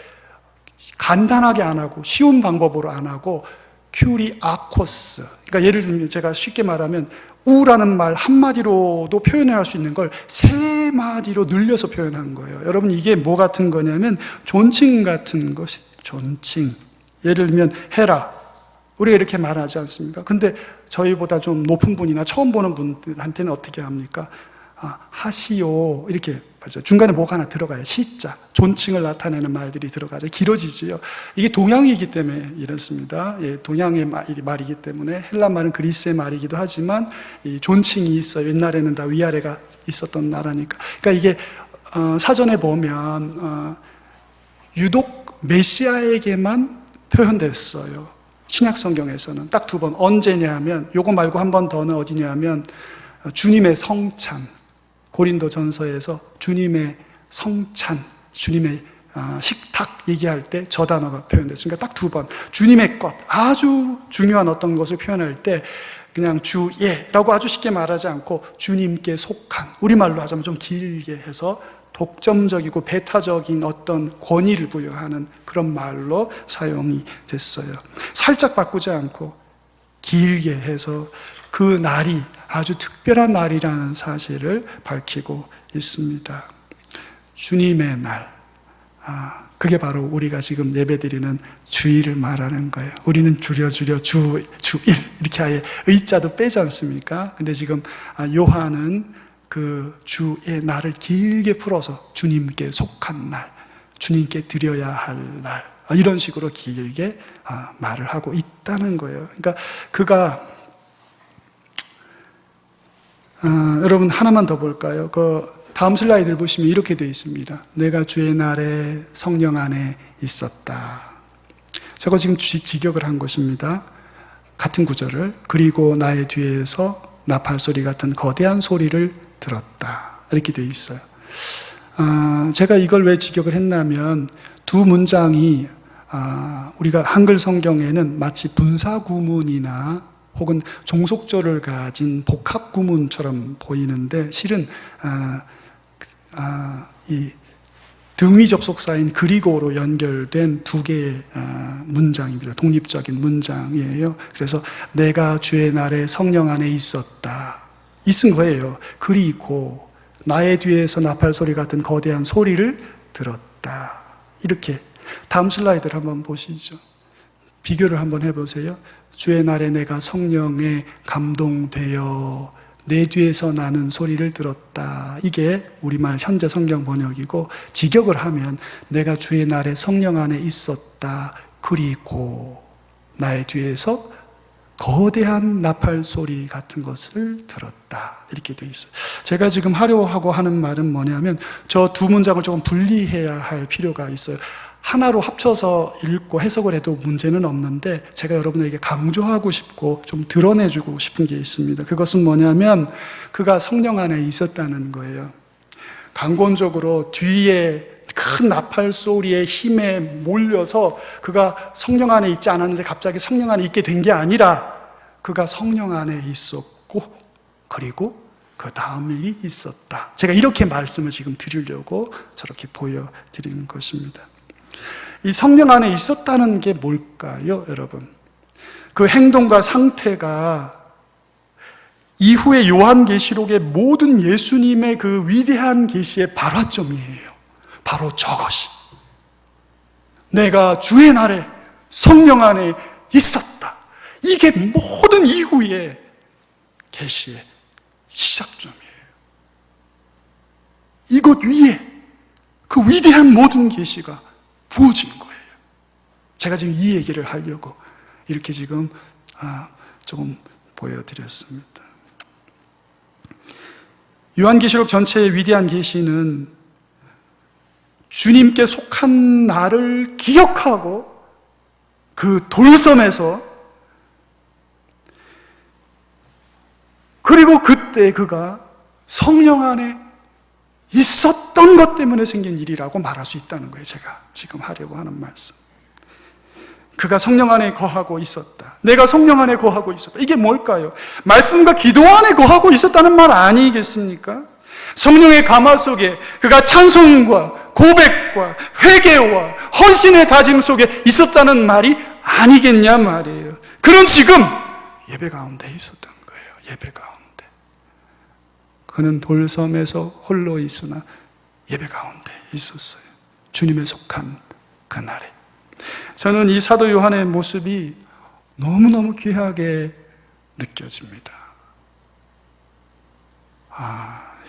Speaker 1: 간단하게 안 하고 쉬운 방법으로 안 하고 큐리아코스. 그러니까 예를 들면 제가 쉽게 말하면 우라는 말 한마디로도 표현할 수 있는 걸 세 마디로 늘려서 표현한 거예요. 여러분 이게 뭐 같은 거냐면 존칭 같은 것이 존칭. 예를 들면 헤라. 우리가 이렇게 말하지 않습니까? 근데 저희보다 좀 높은 분이나 처음 보는 분한테는 어떻게 합니까? 하시오 이렇게 맞죠. 중간에 뭐가 하나 들어가요. 시자 존칭을 나타내는 말들이 들어가죠. 길어지지요. 이게 동양이기 때문에 이렇습니다. 예, 동양의 말이기 때문에 헬라 말은 그리스의 말이기도 하지만 이 존칭이 있어요. 옛날에는 다 위아래가 있었던 나라니까. 그러니까 이게 사전에 보면 유독 메시아에게만 표현됐어요. 신약 성경에서는 딱 두 번. 언제냐면 요거 말고 한 번 더는 어디냐면 주님의 성찬. 고린도 전서에서 주님의 성찬, 주님의 식탁 얘기할 때 저 단어가 표현됐습니다. 딱 두 번. 주님의 것, 아주 중요한 어떤 것을 표현할 때 그냥 주예라고 아주 쉽게 말하지 않고 주님께 속한, 우리말로 하자면 좀 길게 해서 독점적이고 배타적인 어떤 권위를 부여하는 그런 말로 사용이 됐어요. 살짝 바꾸지 않고 길게 해서 그 날이 아주 특별한 날이라는 사실을 밝히고 있습니다. 주님의 날. 그게 바로 우리가 지금 예배드리는 주일을 말하는 거예요. 우리는 주일 이렇게 아예 의자도 빼지 않습니까? 근데 지금 요한은 그 주의 날을 길게 풀어서 주님께 속한 날, 주님께 드려야 할 날, 이런 식으로 길게 말을 하고 있다는 거예요. 그러니까 그가 여러분 하나만 더 볼까요? 그 다음 슬라이드를 보시면 이렇게 되어 있습니다. 내가 주의 날에 성령 안에 있었다. 저거 지금 직역을 한 것입니다. 같은 구절을. 그리고 나의 뒤에서 나팔 소리 같은 거대한 소리를 들었다. 이렇게 되어 있어요. 제가 이걸 왜 직역을 했냐면 두 문장이 우리가 한글 성경에는 마치 분사구문이나 혹은 종속절을 가진 복합구문처럼 보이는데 실은 이 등위 접속사인 그리고로 연결된 두 개의 문장입니다. 독립적인 문장이에요. 그래서 내가 주의 날에 성령 안에 있었다. 있은 거예요. 그리고 나의 뒤에서 나팔 소리 같은 거대한 소리를 들었다. 이렇게. 다음 슬라이드를 한번 보시죠. 비교를 한번 해보세요. 주의 날에 내가 성령에 감동되어 내 뒤에서 나는 소리를 들었다. 이게 우리말 현재 성경 번역이고, 직역을 하면 내가 주의 날에 성령 안에 있었다. 그리고 나의 뒤에서 거대한 나팔 소리 같은 것을 들었다. 이렇게 돼 있어요. 제가 지금 하려고 하는 말은 뭐냐면 저 두 문장을 조금 분리해야 할 필요가 있어요. 하나로 합쳐서 읽고 해석을 해도 문제는 없는데 제가 여러분에게 강조하고 싶고 좀 드러내주고 싶은 게 있습니다. 그것은 뭐냐면 그가 성령 안에 있었다는 거예요. 강권적으로 뒤에 큰 나팔 소리의 힘에 몰려서 그가 성령 안에 있지 않았는데 갑자기 성령 안에 있게 된 게 아니라 그가 성령 안에 있었고 그리고 그 다음 일이 있었다. 제가 이렇게 말씀을 지금 드리려고 저렇게 보여드리는 것입니다. 이 성령 안에 있었다는 게 뭘까요, 여러분? 그 행동과 상태가 이후의 요한계시록의 모든 예수님의 그 위대한 계시의 발화점이에요. 바로 저것이. 내가 주의 날에 성령 안에 있었다. 이게 모든 이후의 계시의 시작점이에요. 이것 위에 그 위대한 모든 계시가 부어진 거예요. 제가 지금 이 얘기를 하려고 이렇게 지금 조금 보여드렸습니다. 요한계시록 전체의 위대한 계시는 주님께 속한 나를 기억하고 그 돌섬에서 그리고 그때 그가 성령 안에 있었던 것 때문에 생긴 일이라고 말할 수 있다는 거예요. 제가 지금 하려고 하는 말씀. 그가 성령 안에 거하고 있었다. 내가 성령 안에 거하고 있었다. 이게 뭘까요? 말씀과 기도 안에 거하고 있었다는 말 아니겠습니까? 성령의 감화 속에 그가 찬송과 고백과 회개와 헌신의 다짐 속에 있었다는 말이 아니겠냐 말이에요. 그런 지금 예배 가운데 있었던 거예요. 예배 가운데. 그는 돌섬에서 홀로 있으나 예배 가운데 있었어요. 주님에 속한 그날에. 저는 이 사도 요한의 모습이 너무너무 귀하게 느껴집니다.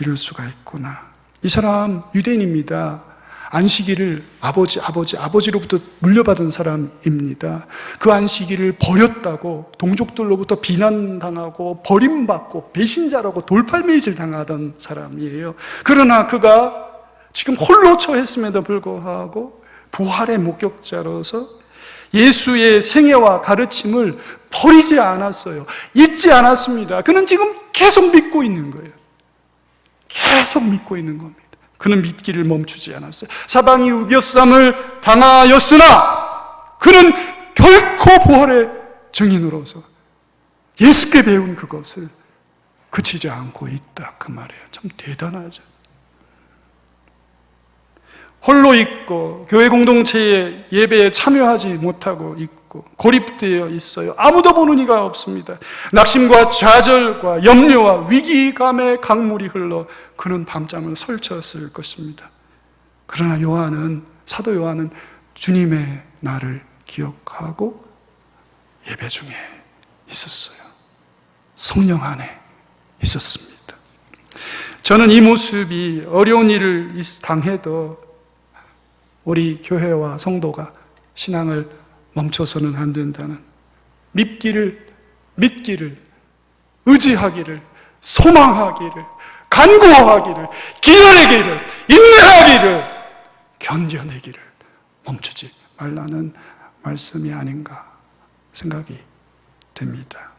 Speaker 1: 이럴 수가 있구나. 이 사람 유대인입니다. 안식일을 아버지로부터 물려받은 사람입니다. 그 안식일을 버렸다고 동족들로부터 비난당하고 버림받고 배신자라고 돌팔매질 당하던 사람이에요. 그러나 그가 지금 홀로 처했음에도 불구하고 부활의 목격자로서 예수의 생애와 가르침을 버리지 않았어요. 잊지 않았습니다. 그는 지금 계속 믿고 있는 거예요. 계속 믿고 있는 겁니다. 그는 믿기를 멈추지 않았어요. 사방이 우겨쌈을 당하였으나 그는 결코 부활의 증인으로서 예수께 배운 그것을 그치지 않고 있다. 그 말이에요. 참 대단하죠. 홀로 있고 교회 공동체의 예배에 참여하지 못하고 있고 고립되어 있어요. 아무도 보는 이가 없습니다. 낙심과 좌절과 염려와 위기감의 강물이 흘러 그는 밤잠을 설쳤을 것입니다. 그러나 사도 요한은 주님의 날을 기억하고 예배 중에 있었어요. 성령 안에 있었습니다. 저는 이 모습이 어려운 일을 당해도 우리 교회와 성도가 신앙을 멈춰서는 안 된다는 믿기를, 의지하기를, 소망하기를, 간구하기를, 기다리기를, 인내하기를, 견뎌내기를 멈추지 말라는 말씀이 아닌가 생각이 됩니다.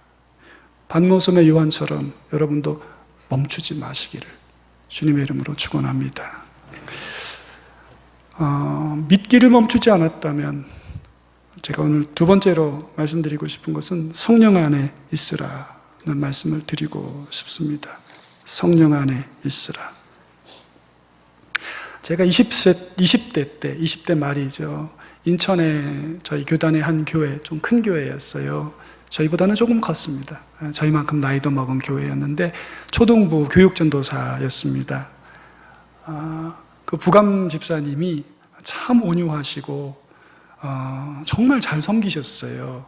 Speaker 1: 반모섬의 요한처럼 여러분도 멈추지 마시기를 주님의 이름으로 축원합니다. 믿기를 멈추지 않았다면 제가 오늘 두 번째로 말씀드리고 싶은 것은 성령 안에 있으라는 말씀을 드리고 싶습니다. 성령 안에 있으라. 제가 20대 말이죠. 인천에 저희 교단의 한 교회, 좀 큰 교회였어요. 저희보다는 조금 컸습니다. 저희만큼 나이도 먹은 교회였는데 초등부 교육전도사였습니다. 그 부감 집사님이 참 온유하시고 정말 잘 섬기셨어요.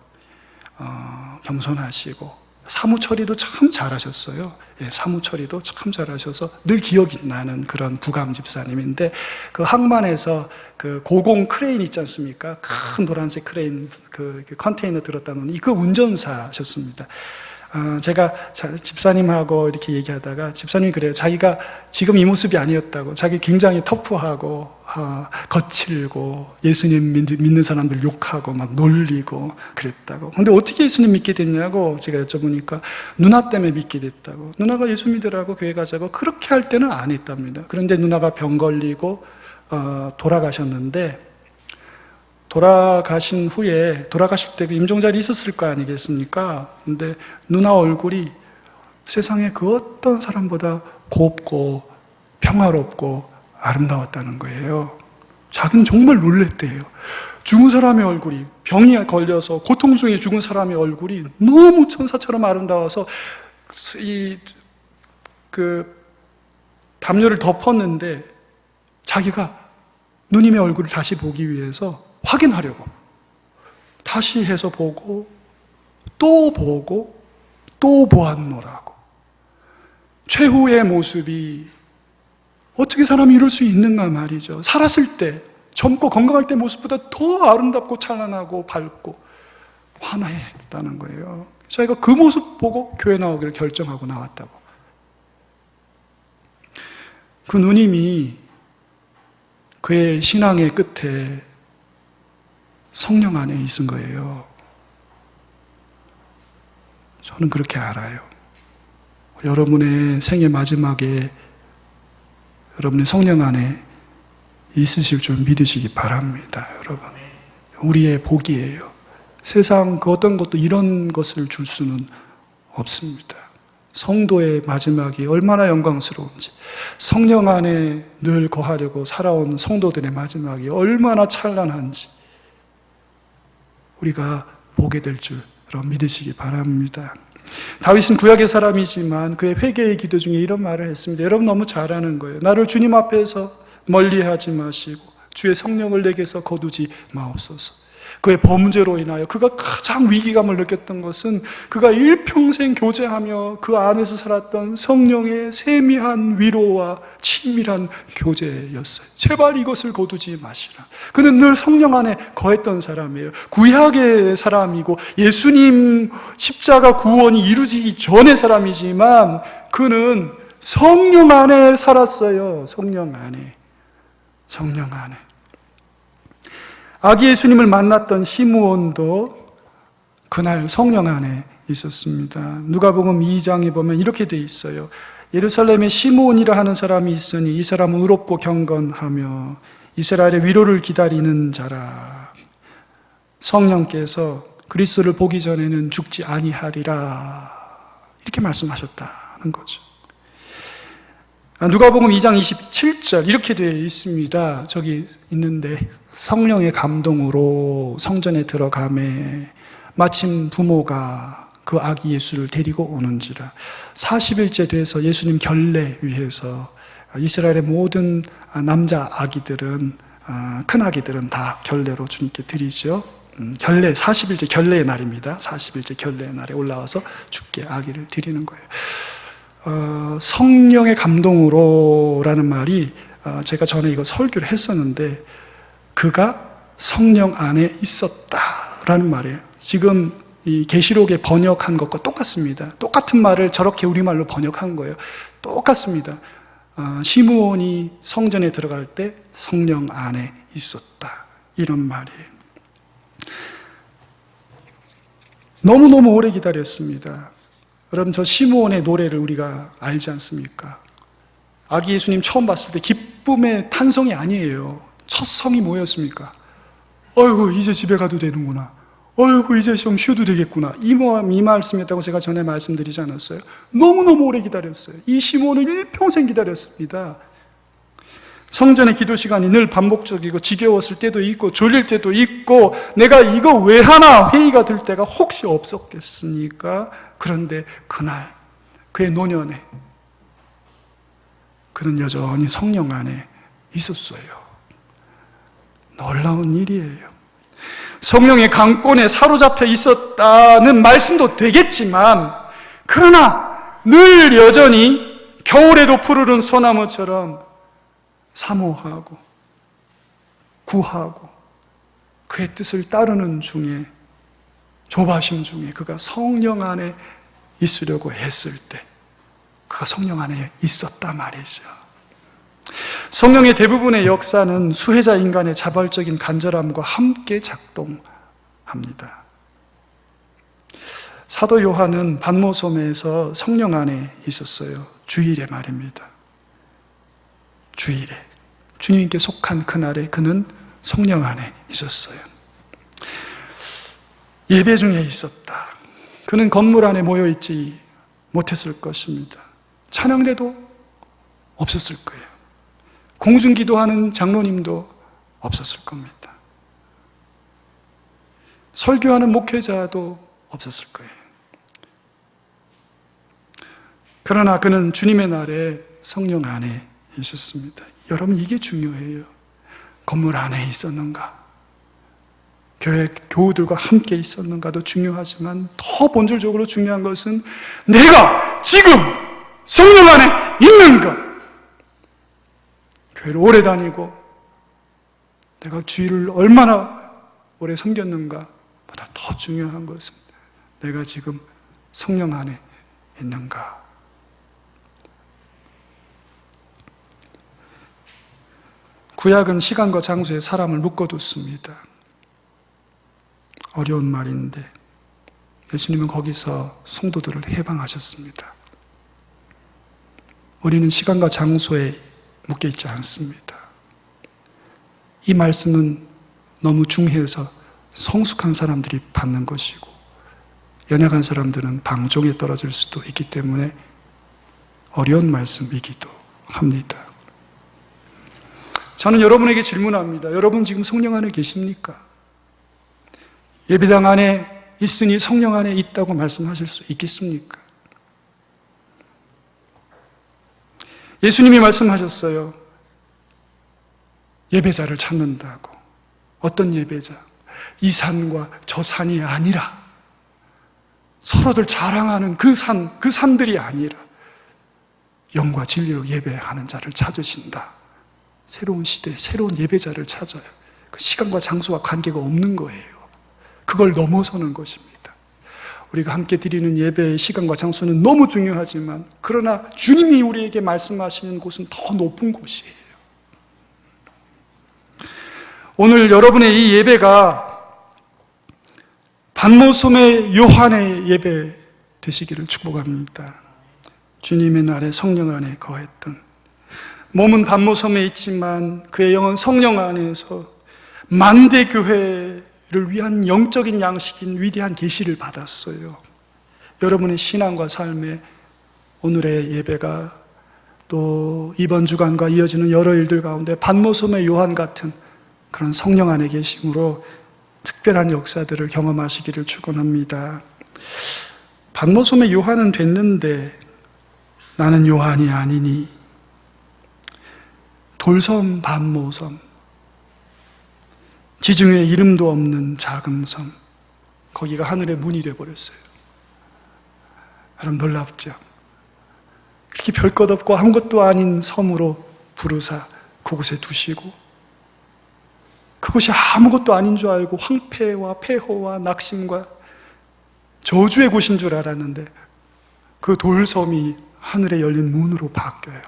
Speaker 1: 겸손하시고 사무처리도 참 잘하셨어요. 사무처리도 참 잘하셔서 늘 기억이 나는 그런 부감 집사님인데 그 항만에서 그 고공 크레인 있지 않습니까? 큰 노란색 크레인 그 컨테이너 들었다 놓은 그 운전사셨습니다. 제가 집사님하고 이렇게 얘기하다가 집사님이 그래요. 자기가 지금 이 모습이 아니었다고. 자기 굉장히 터프하고 거칠고 예수님 믿는 사람들 욕하고 막 놀리고 그랬다고. 근데 어떻게 예수님 믿게 됐냐고 제가 여쭤보니까 누나 때문에 믿게 됐다고. 누나가 예수 믿으라고 교회 가자고 그렇게 할 때는 안 했답니다. 그런데 누나가 병 걸리고 돌아가셨는데 돌아가신 후에 돌아가실 때 그 임종자리 있었을 거 아니겠습니까? 근데 누나 얼굴이 세상에 그 어떤 사람보다 곱고 평화롭고 아름다웠다는 거예요. 자기는 정말 놀랬대요. 죽은 사람의 얼굴이, 병이 걸려서 고통 중에 죽은 사람의 얼굴이 너무 천사처럼 아름다워서 담요를 덮었는데 자기가 누님의 얼굴을 다시 보기 위해서 확인하려고 다시 해서 보고 또 보았노라고. 최후의 모습이 어떻게 사람이 이럴 수 있는가 말이죠. 살았을 때 젊고 건강할 때 모습보다 더 아름답고 찬란하고 밝고 환해했다는 거예요. 저희가 그 모습 보고 교회 나오기를 결정하고 나왔다고. 그 누님이 그의 신앙의 끝에 성령 안에 있은 거예요. 저는 그렇게 알아요. 여러분의 생애 마지막에 여러분의 성령 안에 있으실 줄 믿으시기 바랍니다. 여러분, 우리의 복이에요. 세상 그 어떤 것도 이런 것을 줄 수는 없습니다. 성도의 마지막이 얼마나 영광스러운지, 성령 안에 늘 거하려고 살아온 성도들의 마지막이 얼마나 찬란한지 우리가 보게 될 줄 믿으시기 바랍니다. 다윗은 구약의 사람이지만 그의 회개의 기도 중에 이런 말을 했습니다. 여러분 너무 잘 아는 거예요. 나를 주님 앞에서 멀리하지 마시고 주의 성령을 내게서 거두지 마옵소서. 그의 범죄로 인하여 그가 가장 위기감을 느꼈던 것은 그가 일평생 교제하며 그 안에서 살았던 성령의 세미한 위로와 친밀한 교제였어요. 제발 이것을 거두지 마시라. 그는 늘 성령 안에 거했던 사람이에요. 구약의 사람이고 예수님 십자가 구원이 이루어지기 전의 사람이지만 그는 성령 안에 살았어요. 성령 안에. 아기 예수님을 만났던 시므온도 그날 성령 안에 있었습니다. 누가복음 2장에 보면 이렇게 돼 있어요. 예루살렘에 시므온이라 하는 사람이 있으니 이 사람은 의롭고 경건하며 이스라엘의 위로를 기다리는 자라. 성령께서 그리스도를 보기 전에는 죽지 아니하리라. 이렇게 말씀하셨다는 거죠. 누가복음 2장 27절 이렇게 되어 있습니다. 저기 있는데 성령의 감동으로 성전에 들어가매 마침 부모가 그 아기 예수를 데리고 오는지라. 40일째 돼서 예수님 결례 위해서 이스라엘의 모든 남자 아기들은 큰 아기들은 다 결례로 주님께 드리죠. 결례 40일째 결례의 날입니다. 40일째 결례의 날에 올라와서 주께 아기를 드리는 거예요. 성령의 감동으로라는 말이 제가 전에 이거 설교를 했었는데 그가 성령 안에 있었다라는 말이에요. 지금 이 계시록에 번역한 것과 똑같습니다. 똑같은 말을 저렇게 우리말로 번역한 거예요. 똑같습니다. 시므온이 성전에 들어갈 때 성령 안에 있었다. 이런 말이에요. 너무너무 오래 기다렸습니다. 여러분 저 시므온의 노래를 우리가 알지 않습니까? 아기 예수님 처음 봤을 때 기쁨의 탄성이 아니에요. 첫 성이 뭐였습니까? 어이구 이제 집에 가도 되는구나. 어이구 이제 좀 쉬어도 되겠구나. 이 말씀이었다고 제가 전에 말씀드리지 않았어요? 너무너무 오래 기다렸어요. 이 시므온은 일평생 기다렸습니다. 성전의 기도 시간이 늘 반복적이고 지겨웠을 때도 있고 졸릴 때도 있고 내가 이거 왜 하나 회의가 들 때가 혹시 없었겠습니까? 그런데 그날 그의 노년에 그는 여전히 성령 안에 있었어요. 놀라운 일이에요. 성령의 강권에 사로잡혀 있었다는 말씀도 되겠지만 그러나 늘 여전히 겨울에도 푸르른 소나무처럼 사모하고 구하고 그의 뜻을 따르는 중에 조바심 중에 그가 성령 안에 있으려고 했을 때 그가 성령 안에 있었단 말이죠. 성령의 대부분의 역사는 수혜자 인간의 자발적인 간절함과 함께 작동합니다. 사도 요한은 반모섬에서 성령 안에 있었어요. 주일에 말입니다. 주일에 주님께 속한 그날에 그는 성령 안에 있었어요. 예배 중에 있었다. 그는 건물 안에 모여있지 못했을 것입니다. 찬양대도 없었을 거예요. 공중기도하는 장로님도 없었을 겁니다. 설교하는 목회자도 없었을 거예요. 그러나 그는 주님의 날에 성령 안에 있었습니다. 여러분 이게 중요해요. 건물 안에 있었는가? 교회 교우들과 함께 있었는가도 중요하지만 더 본질적으로 중요한 것은 내가 지금 성령 안에 있는가? 교회를 오래 다니고 내가 주일을 얼마나 오래 섬겼는가 보다 더 중요한 것은 내가 지금 성령 안에 있는가? 구약은 시간과 장소에 사람을 묶어뒀습니다. 어려운 말인데 예수님은 거기서 성도들을 해방하셨습니다. 우리는 시간과 장소에 묶여 있지 않습니다. 이 말씀은 너무 중해서 성숙한 사람들이 받는 것이고 연약한 사람들은 방종에 떨어질 수도 있기 때문에 어려운 말씀이기도 합니다. 저는 여러분에게 질문합니다. 여러분 지금 성령 안에 계십니까? 예배당 안에 있으니 성령 안에 있다고 말씀하실 수 있겠습니까? 예수님이 말씀하셨어요. 예배자를 찾는다고. 어떤 예배자? 이 산과 저 산이 아니라 서로들 자랑하는 그 산들이 아니라 영과 진리로 예배하는 자를 찾으신다. 새로운 시대에 새로운 예배자를 찾아요. 그 시간과 장소와 관계가 없는 거예요. 그걸 넘어서는 것입니다. 우리가 함께 드리는 예배의 시간과 장소는 너무 중요하지만 그러나 주님이 우리에게 말씀하시는 곳은 더 높은 곳이에요. 오늘 여러분의 이 예배가 반모섬의 요한의 예배 되시기를 축복합니다. 주님의 날에 성령 안에 거했던, 몸은 반모섬에 있지만 그의 영은 성령 안에서 만대교회를 위한 영적인 양식인 위대한 계시를 받았어요. 여러분의 신앙과 삶에 오늘의 예배가 또 이번 주간과 이어지는 여러 일들 가운데 반모섬의 요한 같은 그런 성령 안에 계심으로 특별한 역사들을 경험하시기를 축원합니다. 반모섬의 요한은 됐는데 나는 요한이 아니니. 돌섬 반모섬, 지중해 이름도 없는 작은 섬, 거기가 하늘의 문이 되어버렸어요. 여러분 놀랍죠? 그렇게 별 것 없고 아무것도 아닌 섬으로 부르사 그곳에 두시고, 그곳이 아무것도 아닌 줄 알고 황폐와 폐허와 낙심과 저주의 곳인 줄 알았는데 그 돌섬이 하늘에 열린 문으로 바뀌어요.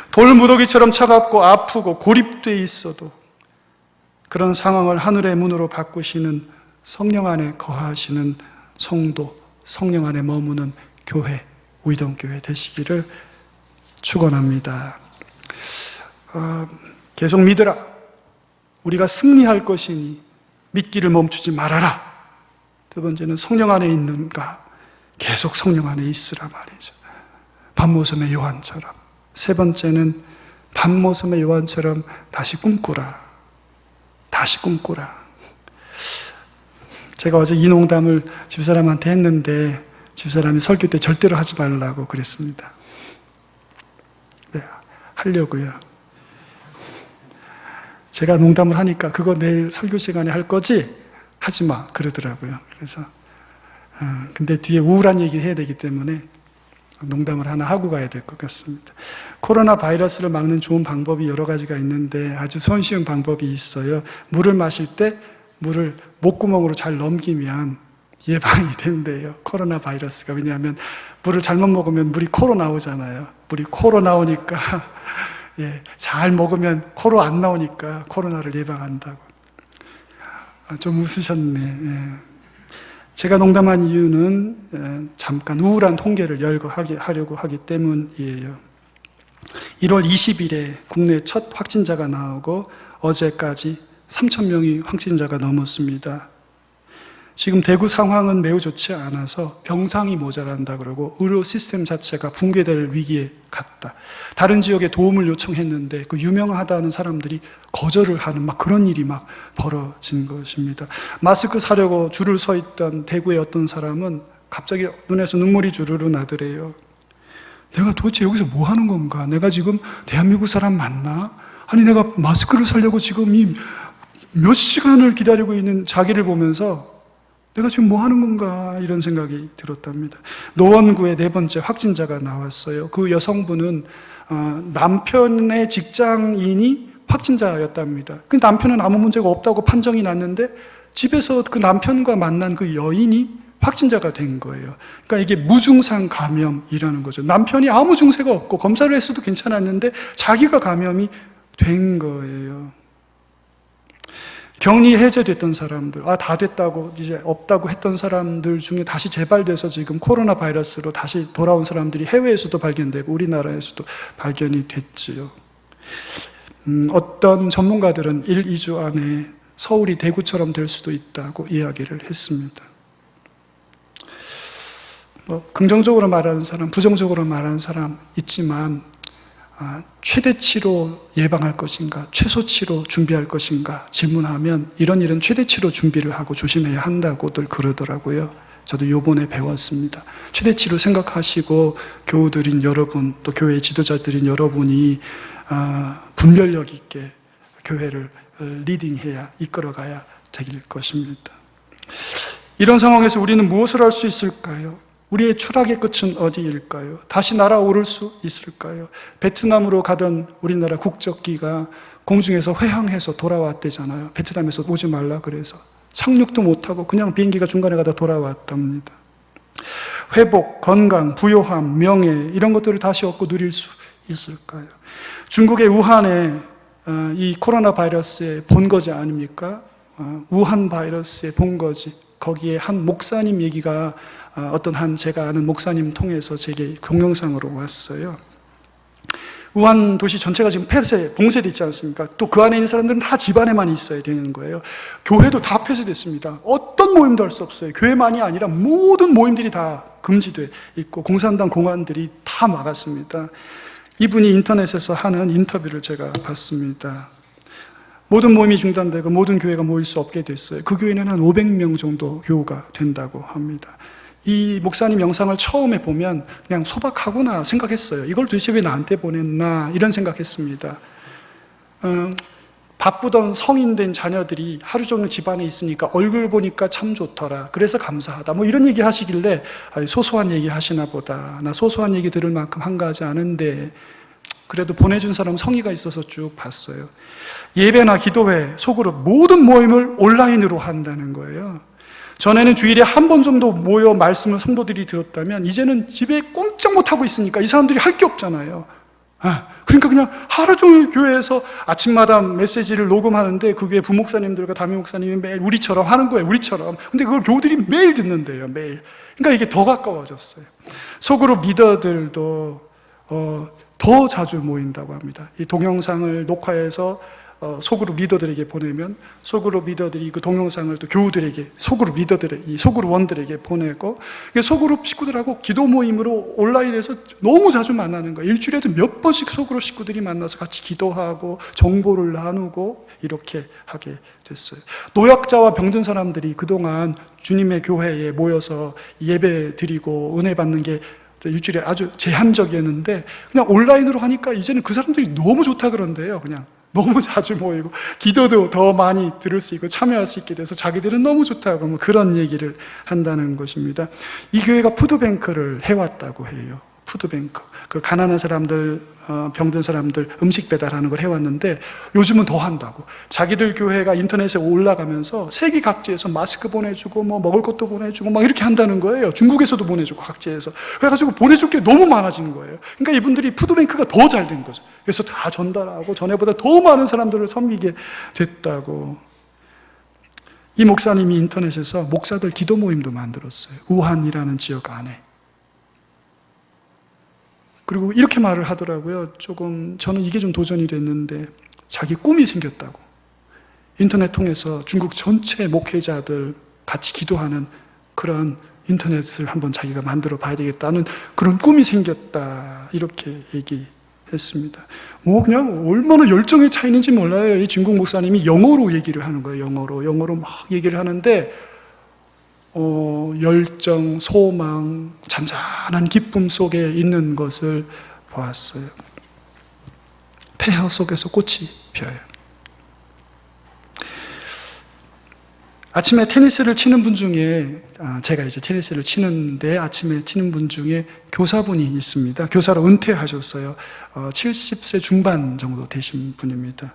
Speaker 1: 돌무더기처럼 차갑고 아프고 고립되어 있어도 그런 상황을 하늘의 문으로 바꾸시는 성령 안에 거하시는 성도, 성령 안에 머무는 교회, 우이동교회 되시기를 축원합니다. 계속 믿으라. 우리가 승리할 것이니 믿기를 멈추지 말아라. 두 번째는 성령 안에 있는가? 계속 성령 안에 있으라 말이죠. 반모섬의 요한처럼. 세 번째는 반모섬의 요한처럼 다시 꿈꾸라. 다시 꿈꾸라. 제가 어제 이 농담을 집사람한테 했는데 집사람이 설교 때 절대로 하지 말라고 그랬습니다. 네, 하려고요. 제가 농담을 하니까 그거 내일 설교 시간에 할 거지? 하지 마 그러더라고요. 그래서 근데 뒤에 우울한 얘기를 해야 되기 때문에 농담을 하나 하고 가야 될 것 같습니다. 코로나 바이러스를 막는 좋은 방법이 여러 가지가 있는데 아주 손쉬운 방법이 있어요. 물을 마실 때 물을 목구멍으로 잘 넘기면 예방이 된대요. 코로나 바이러스가. 왜냐하면 물을 잘못 먹으면 물이 코로 나오잖아요. 물이 코로 나오니까 잘 먹으면 코로 안 나오니까 코로나를 예방한다고. 좀 웃으셨네. 제가 농담한 이유는 잠깐 우울한 통계를 하려고 하기 때문이에요. 1월 20일에 국내 첫 확진자가 나오고 어제까지 3,000명이 확진자가 넘었습니다. 지금 대구 상황은 매우 좋지 않아서 병상이 모자란다 그러고 의료 시스템 자체가 붕괴될 위기에 갔다. 다른 지역에 도움을 요청했는데 그 유명하다는 사람들이 거절을 하는 막 그런 일이 막 벌어진 것입니다. 마스크 사려고 줄을 서 있던 대구의 어떤 사람은 갑자기 눈에서 눈물이 주르르 나더래요. 내가 도대체 여기서 뭐 하는 건가? 내가 지금 대한민국 사람 맞나? 아니 내가 마스크를 사려고 지금 이 몇 시간을 기다리고 있는 자기를 보면서 내가 지금 뭐 하는 건가 이런 생각이 들었답니다. 노원구에 4번째 확진자가 나왔어요. 그 여성분은 남편의 직장인이 확진자였답니다. 그 남편은 아무 문제가 없다고 판정이 났는데 집에서 그 남편과 만난 그 여인이 확진자가 된 거예요. 그러니까 이게 무증상 감염이라는 거죠. 남편이 아무 증세가 없고 검사를 했어도 괜찮았는데 자기가 감염이 된 거예요. 격리 해제됐던 사람들, 다 됐다고 이제 없다고 했던 사람들 중에 다시 재발돼서 지금 코로나 바이러스로 다시 돌아온 사람들이 해외에서도 발견되고 우리나라에서도 발견이 됐지요. 어떤 전문가들은 1, 2주 안에 서울이 대구처럼 될 수도 있다고 이야기를 했습니다. 긍정적으로 말하는 사람, 부정적으로 말하는 사람 있지만 최대치로 예방할 것인가, 최소치로 준비할 것인가 질문하면 이런 일은 최대치로 준비를 하고 조심해야 한다고들 그러더라고요. 저도 요번에 배웠습니다. 최대치로 생각하시고 교우들인 여러분, 또 교회 지도자들인 여러분이 분별력 있게 교회를 리딩해야, 이끌어가야 될 것입니다. 이런 상황에서 우리는 무엇을 할 수 있을까요? 우리의 추락의 끝은 어디일까요? 다시 날아오를 수 있을까요? 베트남으로 가던 우리나라 국적기가 공중에서 회항해서 돌아왔대잖아요. 베트남에서 오지 말라 그래서. 착륙도 못하고 그냥 비행기가 중간에 가다 돌아왔답니다. 회복, 건강, 부요함, 명예 이런 것들을 다시 얻고 누릴 수 있을까요? 중국의 우한에 이 코로나 바이러스의 본거지 아닙니까? 우한 바이러스의 본거지. 거기에 한 목사님 얘기가 어떤 제가 아는 목사님 통해서 제게 동영상으로 왔어요. 우한 도시 전체가 지금 봉쇄되어 있지 않습니까? 또 그 안에 있는 사람들은 다 집 안에만 있어야 되는 거예요. 교회도 다 폐쇄됐습니다. 어떤 모임도 할 수 없어요. 교회만이 아니라 모든 모임들이 다 금지돼 있고 공산당 공안들이 다 막았습니다. 이분이 인터넷에서 하는 인터뷰를 제가 봤습니다. 모든 모임이 중단되고 모든 교회가 모일 수 없게 됐어요. 그 교회는 한 500명 정도 교우가 된다고 합니다. 이 목사님 영상을 처음에 보면 그냥 소박하구나 생각했어요. 이걸 도대체 왜 나한테 보냈나 이런 생각했습니다. 바쁘던 성인된 자녀들이 하루 종일 집안에 있으니까 얼굴 보니까 참 좋더라. 그래서 감사하다. 뭐 이런 얘기 하시길래 소소한 얘기 하시나 보다. 나 소소한 얘기 들을 만큼 한가하지 않은데 그래도 보내준 사람 성의가 있어서 쭉 봤어요. 예배나 기도회, 소그룹 모든 모임을 온라인으로 한다는 거예요. 전에는 주일에 한 번 정도 모여 말씀을 성도들이 들었다면 이제는 집에 꼼짝 못하고 있으니까 이 사람들이 할 게 없잖아요. 그러니까 그냥 하루 종일 교회에서 아침마다 메시지를 녹음하는데 그게 부목사님들과 담임 목사님이 매일 우리처럼 하는 거예요. 우리처럼. 근데 그걸 교우들이 매일 듣는데요. 매일. 그러니까 이게 더 가까워졌어요. 속으로 리더들도 더 자주 모인다고 합니다. 이 동영상을 녹화해서 소그룹 리더들에게 보내면 소그룹 리더들이 그 동영상을 또 교우들에게 소그룹 이 소그룹 원들에게 보내고 소그룹 식구들하고 기도 모임으로 온라인에서 너무 자주 만나는 거예요. 일주일에도 몇 번씩 소그룹 식구들이 만나서 같이 기도하고 정보를 나누고 이렇게 하게 됐어요. 노약자와 병든 사람들이 그동안 주님의 교회에 모여서 예배 드리고 은혜 받는 게 일주일에 아주 제한적이었는데 그냥 온라인으로 하니까 이제는 그 사람들이 너무 좋다 그런데요. 그냥 너무 자주 모이고 기도도 더 많이 들을 수 있고 참여할 수 있게 돼서 자기들은 너무 좋다고 뭐 그런 얘기를 한다는 것입니다. 이 교회가 푸드뱅크를 해왔다고 해요. 푸드뱅크. 그 가난한 사람들, 병든 사람들 음식 배달하는 걸 해왔는데 요즘은 더 한다고. 자기들 교회가 인터넷에 올라가면서 세계 각지에서 마스크 보내주고 뭐 먹을 것도 보내주고 막 이렇게 한다는 거예요. 중국에서도 보내주고 각지에서. 그래가지고 보내줄 게 너무 많아지는 거예요. 그러니까 이분들이 푸드뱅크가 더 잘 된 거죠. 그래서 다 전달하고 전에보다 더 많은 사람들을 섬기게 됐다고. 이 목사님이 인터넷에서 목사들 기도 모임도 만들었어요. 우한이라는 지역 안에. 그리고 이렇게 말을 하더라고요. 저는 이게 좀 도전이 됐는데 자기 꿈이 생겼다고. 인터넷 통해서 중국 전체 목회자들 같이 기도하는 그런 인터넷을 한번 자기가 만들어 봐야 되겠다는 그런 꿈이 생겼다. 이렇게 얘기했습니다. 그냥 얼마나 열정의 차이는지 몰라요. 이 중국 목사님이 영어로 얘기를 하는 거예요. 영어로 막 얘기를 하는데 열정, 소망, 잔잔한 기쁨 속에 있는 것을 보았어요. 폐허 속에서 꽃이 피어요. 아침에 테니스를 치는 분 중에 제가 이제 테니스를 치는데 아침에 치는 분 중에 교사분이 있습니다. 교사로 은퇴하셨어요. 70세 중반 정도 되신 분입니다.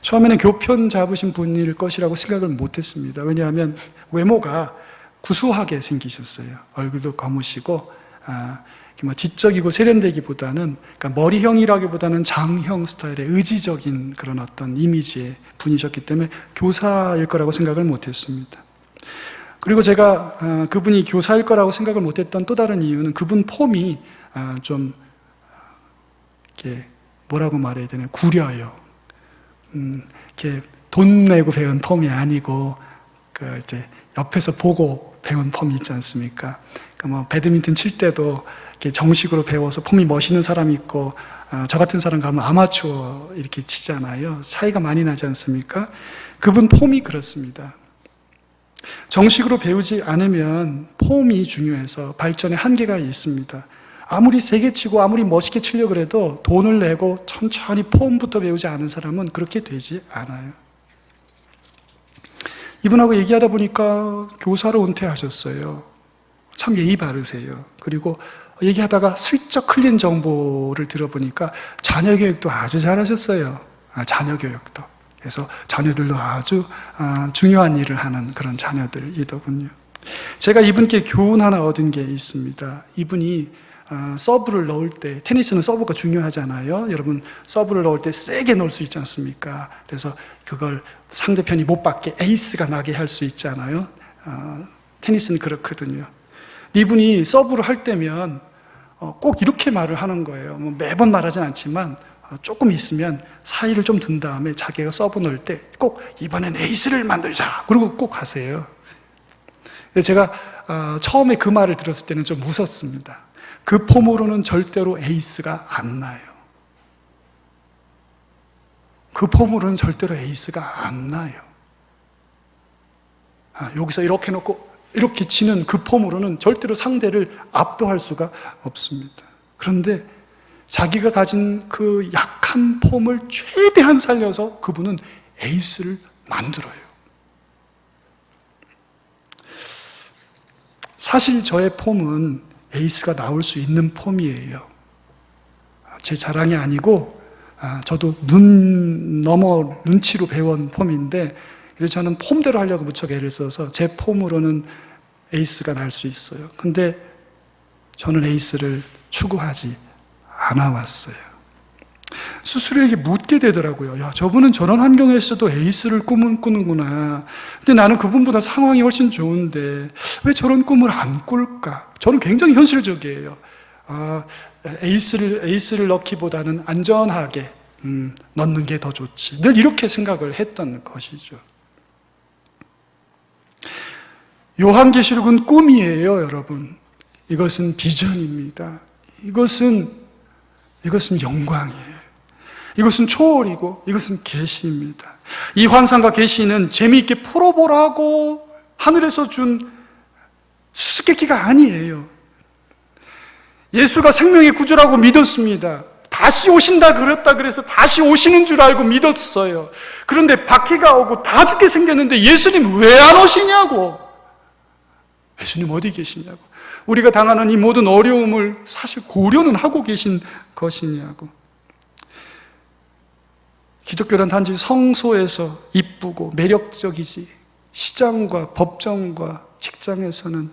Speaker 1: 처음에는 교편 잡으신 분일 것이라고 생각을 못했습니다. 왜냐하면 외모가 구수하게 생기셨어요. 얼굴도 검으시고 뭐 지적이고 세련되기보다는 그러니까 머리형이라기보다는 장형 스타일의 의지적인 그런 어떤 이미지의 분이셨기 때문에 교사일 거라고 생각을 못했습니다. 그리고 제가 그분이 교사일 거라고 생각을 못했던 또 다른 이유는 그분 폼이 좀 이렇게 뭐라고 말해야 되나 구려요. 이렇게 돈 내고 배운 폼이 아니고 이제 옆에서 보고 배운 폼이 있지 않습니까? 배드민턴 칠 때도 이렇게 정식으로 배워서 폼이 멋있는 사람이 있고 저 같은 사람 가면 아마추어 이렇게 치잖아요. 차이가 많이 나지 않습니까? 그분 폼이 그렇습니다. 정식으로 배우지 않으면 폼이 중요해서 발전에 한계가 있습니다. 아무리 세게 치고 아무리 멋있게 치려고 해도 돈을 내고 천천히 폼부터 배우지 않은 사람은 그렇게 되지 않아요. 이분하고 얘기하다 보니까 교사로 은퇴하셨어요. 참 예의 바르세요. 그리고 얘기하다가 슬쩍 흘린 정보를 들어보니까 자녀 교육도 아주 잘하셨어요. 자녀 교육도. 그래서 자녀들도 아주 중요한 일을 하는 그런 자녀들이더군요. 제가 이분께 교훈 하나 얻은 게 있습니다. 이분이 서브를 넣을 때, 테니스는 서브가 중요하잖아요. 여러분 서브를 넣을 때 세게 넣을 수 있지 않습니까? 그래서 그걸 상대편이 못 받게 에이스가 나게 할 수 있잖아요. 테니스는 그렇거든요. 이분이 서브를 할 때면 꼭 이렇게 말을 하는 거예요. 매번 말하진 않지만 조금 있으면 사이를 좀 둔 다음에 자기가 서브 넣을 때 꼭 이번엔 에이스를 만들자. 그리고 꼭 하세요. 제가 처음에 그 말을 들었을 때는 좀 웃었습니다. 그 폼으로는 절대로 에이스가 안 나요. 그 폼으로는 절대로 에이스가 안 나요. 여기서 이렇게 놓고 이렇게 치는 그 폼으로는 절대로 상대를 압도할 수가 없습니다. 그런데 자기가 가진 그 약한 폼을 최대한 살려서 그분은 에이스를 만들어요. 사실 저의 폼은 에이스가 나올 수 있는 폼이에요. 제 자랑이 아니고 저도 눈치로 배운 폼인데 그래서 저는 폼대로 하려고 무척 애를 써서 제 폼으로는 에이스가 날 수 있어요. 근데 저는 에이스를 추구하지 않아 왔어요. 스스로에게 묻게 되더라고요. 야, 저분은 저런 환경에서도 에이스를 꾸는구나. 근데 나는 그분보다 상황이 훨씬 좋은데 왜 저런 꿈을 안 꿀까? 저는 굉장히 현실적이에요. 에이스를 넣기보다는 안전하게 넣는 게 더 좋지. 늘 이렇게 생각을 했던 것이죠. 요한계시록은 꿈이에요, 여러분. 이것은 비전입니다. 이것은 영광이에요. 이것은 초월이고 이것은 계시입니다. 이 환상과 계시는 재미있게 풀어보라고 하늘에서 준 수수께끼가 아니에요. 예수가 생명의 구주라고 믿었습니다. 다시 오신다 그랬다 그래서 다시 오시는 줄 알고 믿었어요. 그런데 박해가 오고 다 죽게 생겼는데 예수님 왜 안 오시냐고. 예수님 어디 계시냐고. 우리가 당하는 이 모든 어려움을 사실 고려는 하고 계신 것이냐고. 기독교는 단지 성소에서 이쁘고 매력적이지 시장과 법정과 직장에서는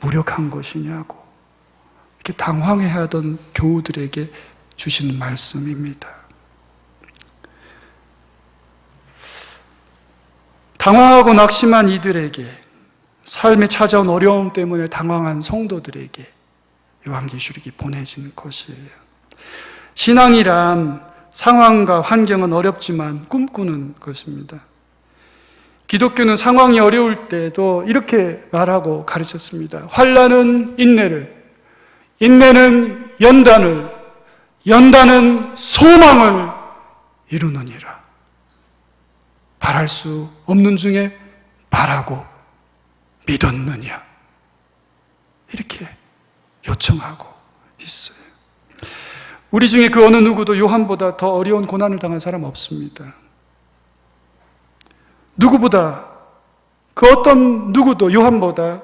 Speaker 1: 무력한 것이냐고. 이렇게 당황해하던 교우들에게 주시는 말씀입니다. 당황하고 낙심한 이들에게, 삶에 찾아온 어려움 때문에 당황한 성도들에게 요한계시록이 보내진 것이에요. 신앙이란 상황과 환경은 어렵지만 꿈꾸는 것입니다. 기독교는 상황이 어려울 때도 이렇게 말하고 가르쳤습니다. 환난은 인내를, 인내는 연단을, 연단은 소망을 이루느니라. 바랄 수 없는 중에 바라고 믿었느냐. 이렇게 요청하고 있어요. 우리 중에 그 어느 누구도 요한보다 더 어려운 고난을 당한 사람 없습니다. 누구보다, 그 어떤 누구도 요한보다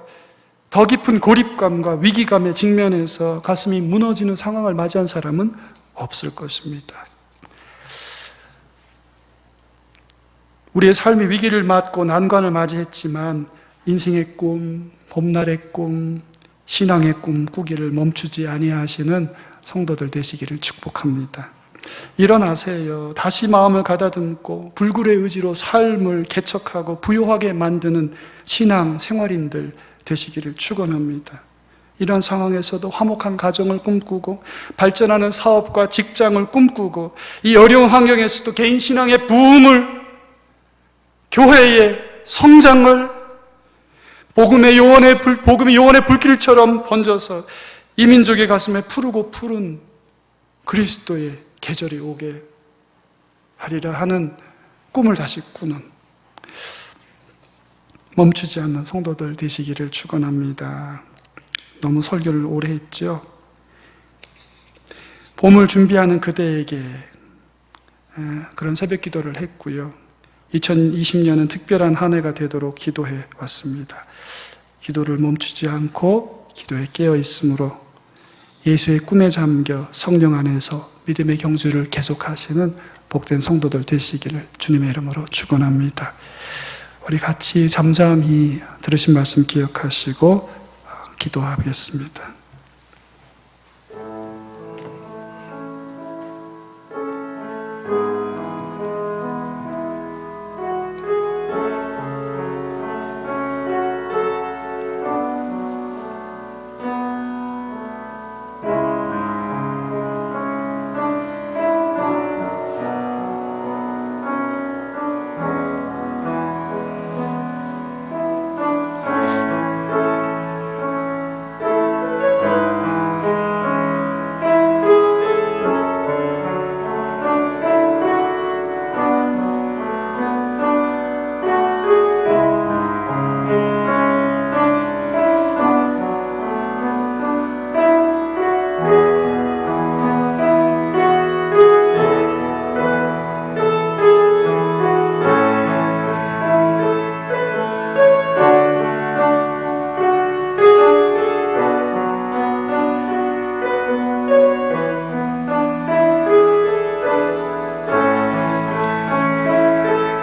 Speaker 1: 더 깊은 고립감과 위기감에 직면해서 가슴이 무너지는 상황을 맞이한 사람은 없을 것입니다. 우리의 삶이 위기를 맞고 난관을 맞이했지만 인생의 꿈, 봄날의 꿈, 신앙의 꿈 꾸기를 멈추지 아니하시는 성도들 되시기를 축복합니다. 일어나세요. 다시 마음을 가다듬고 불굴의 의지로 삶을 개척하고 부요하게 만드는 신앙 생활인들 되시기를 축원합니다. 이런 상황에서도 화목한 가정을 꿈꾸고 발전하는 사업과 직장을 꿈꾸고 이 어려운 환경에서도 개인 신앙의 부흥을 교회의 성장을 복음의 요원의 불길처럼 번져서 이민족의 가슴에 푸르고 푸른 그리스도의 계절이 오게 하리라 하는 꿈을 다시 꾸는 멈추지 않는 성도들 되시기를 축원합니다. 너무 설교를 오래 했죠. 봄을 준비하는 그대에게 그런 새벽 기도를 했고요. 2020년은 특별한 한 해가 되도록 기도해 왔습니다. 기도를 멈추지 않고 기도에 깨어 있으므로 예수의 꿈에 잠겨 성령 안에서 믿음의 경주를 계속하시는 복된 성도들 되시기를 주님의 이름으로 축원합니다. 우리 같이 잠잠히 들으신 말씀 기억하시고 기도하겠습니다.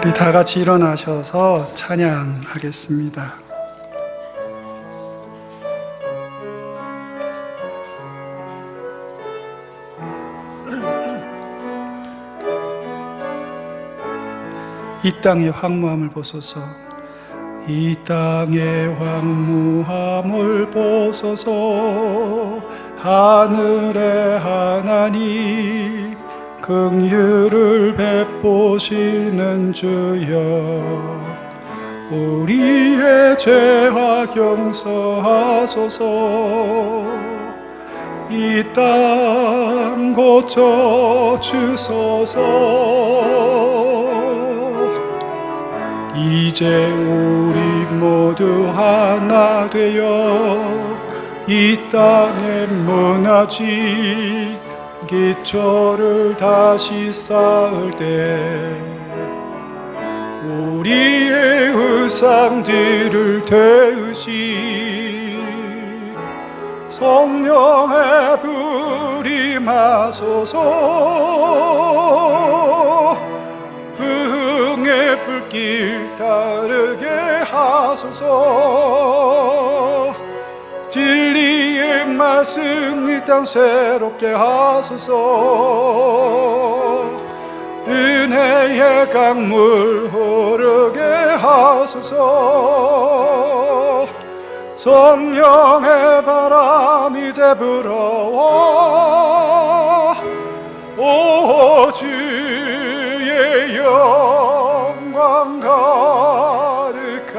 Speaker 1: 우리 다 같이 일어나셔서 찬양하겠습니다. 이 땅의 황무함을 보소서. 이 땅의 황무함을 보소서. 하늘의 하나님 긍휼을 베푸시는 주여, 우리의 죄와 용서하소서. 이 땅 고쳐 주소서. 이제 우리 모두 하나 되어 이 땅에 무너진 기초를 다시 쌓을 때 우리의 의상들을 태우신 성령의 불이 마소서. 부흥의 불길 따르게 하소서. 진리의 말씀 이 땅 새롭게 하소서. 은혜의 강물 흐르게 하소서. 성령의 바람 이제 불어와 오 주의 영광 가득한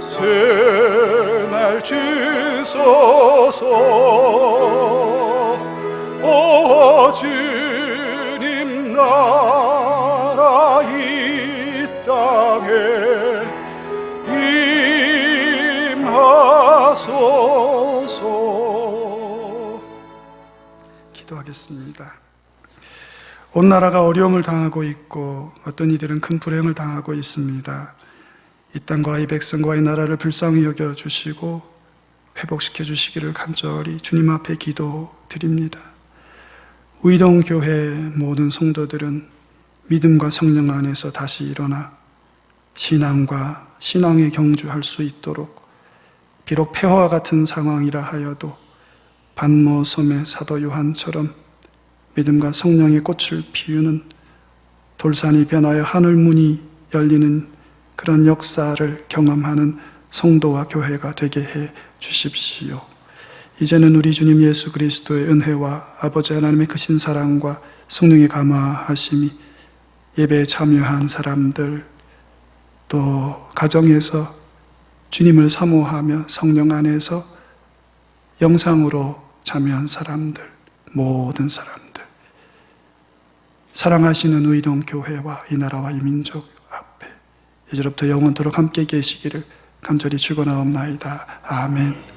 Speaker 1: 새날 주소서. 오 주님 나라 이 땅에 임하소서. 기도하겠습니다. 온 나라가 어려움을 당하고 있고 어떤 이들은 큰 불행을 당하고 있습니다. 이 땅과 이 백성과 이 나라를 불쌍히 여겨주시고 회복시켜 주시기를 간절히 주님 앞에 기도드립니다. 우이동교회 모든 성도들은 믿음과 성령 안에서 다시 일어나 신앙과 신앙에 경주할 수 있도록, 비록 폐허와 같은 상황이라 하여도 반모섬의 사도 요한처럼 믿음과 성령의 꽃을 피우는, 돌산이 변하여 하늘문이 열리는 그런 역사를 경험하는 성도와 교회가 되게 해 주십시오. 이제는 우리 주님 예수 그리스도의 은혜와 아버지 하나님의 크신 사랑과 성령의 감화하심이 예배에 참여한 사람들, 또 가정에서 주님을 사모하며 성령 안에서 영상으로 참여한 사람들, 모든 사람들, 사랑하시는 의동 교회와 이 나라와 이 민족 앞에 이제로부터 영원토록 함께 계시기를 간절히 축원하옵나이다. 아멘.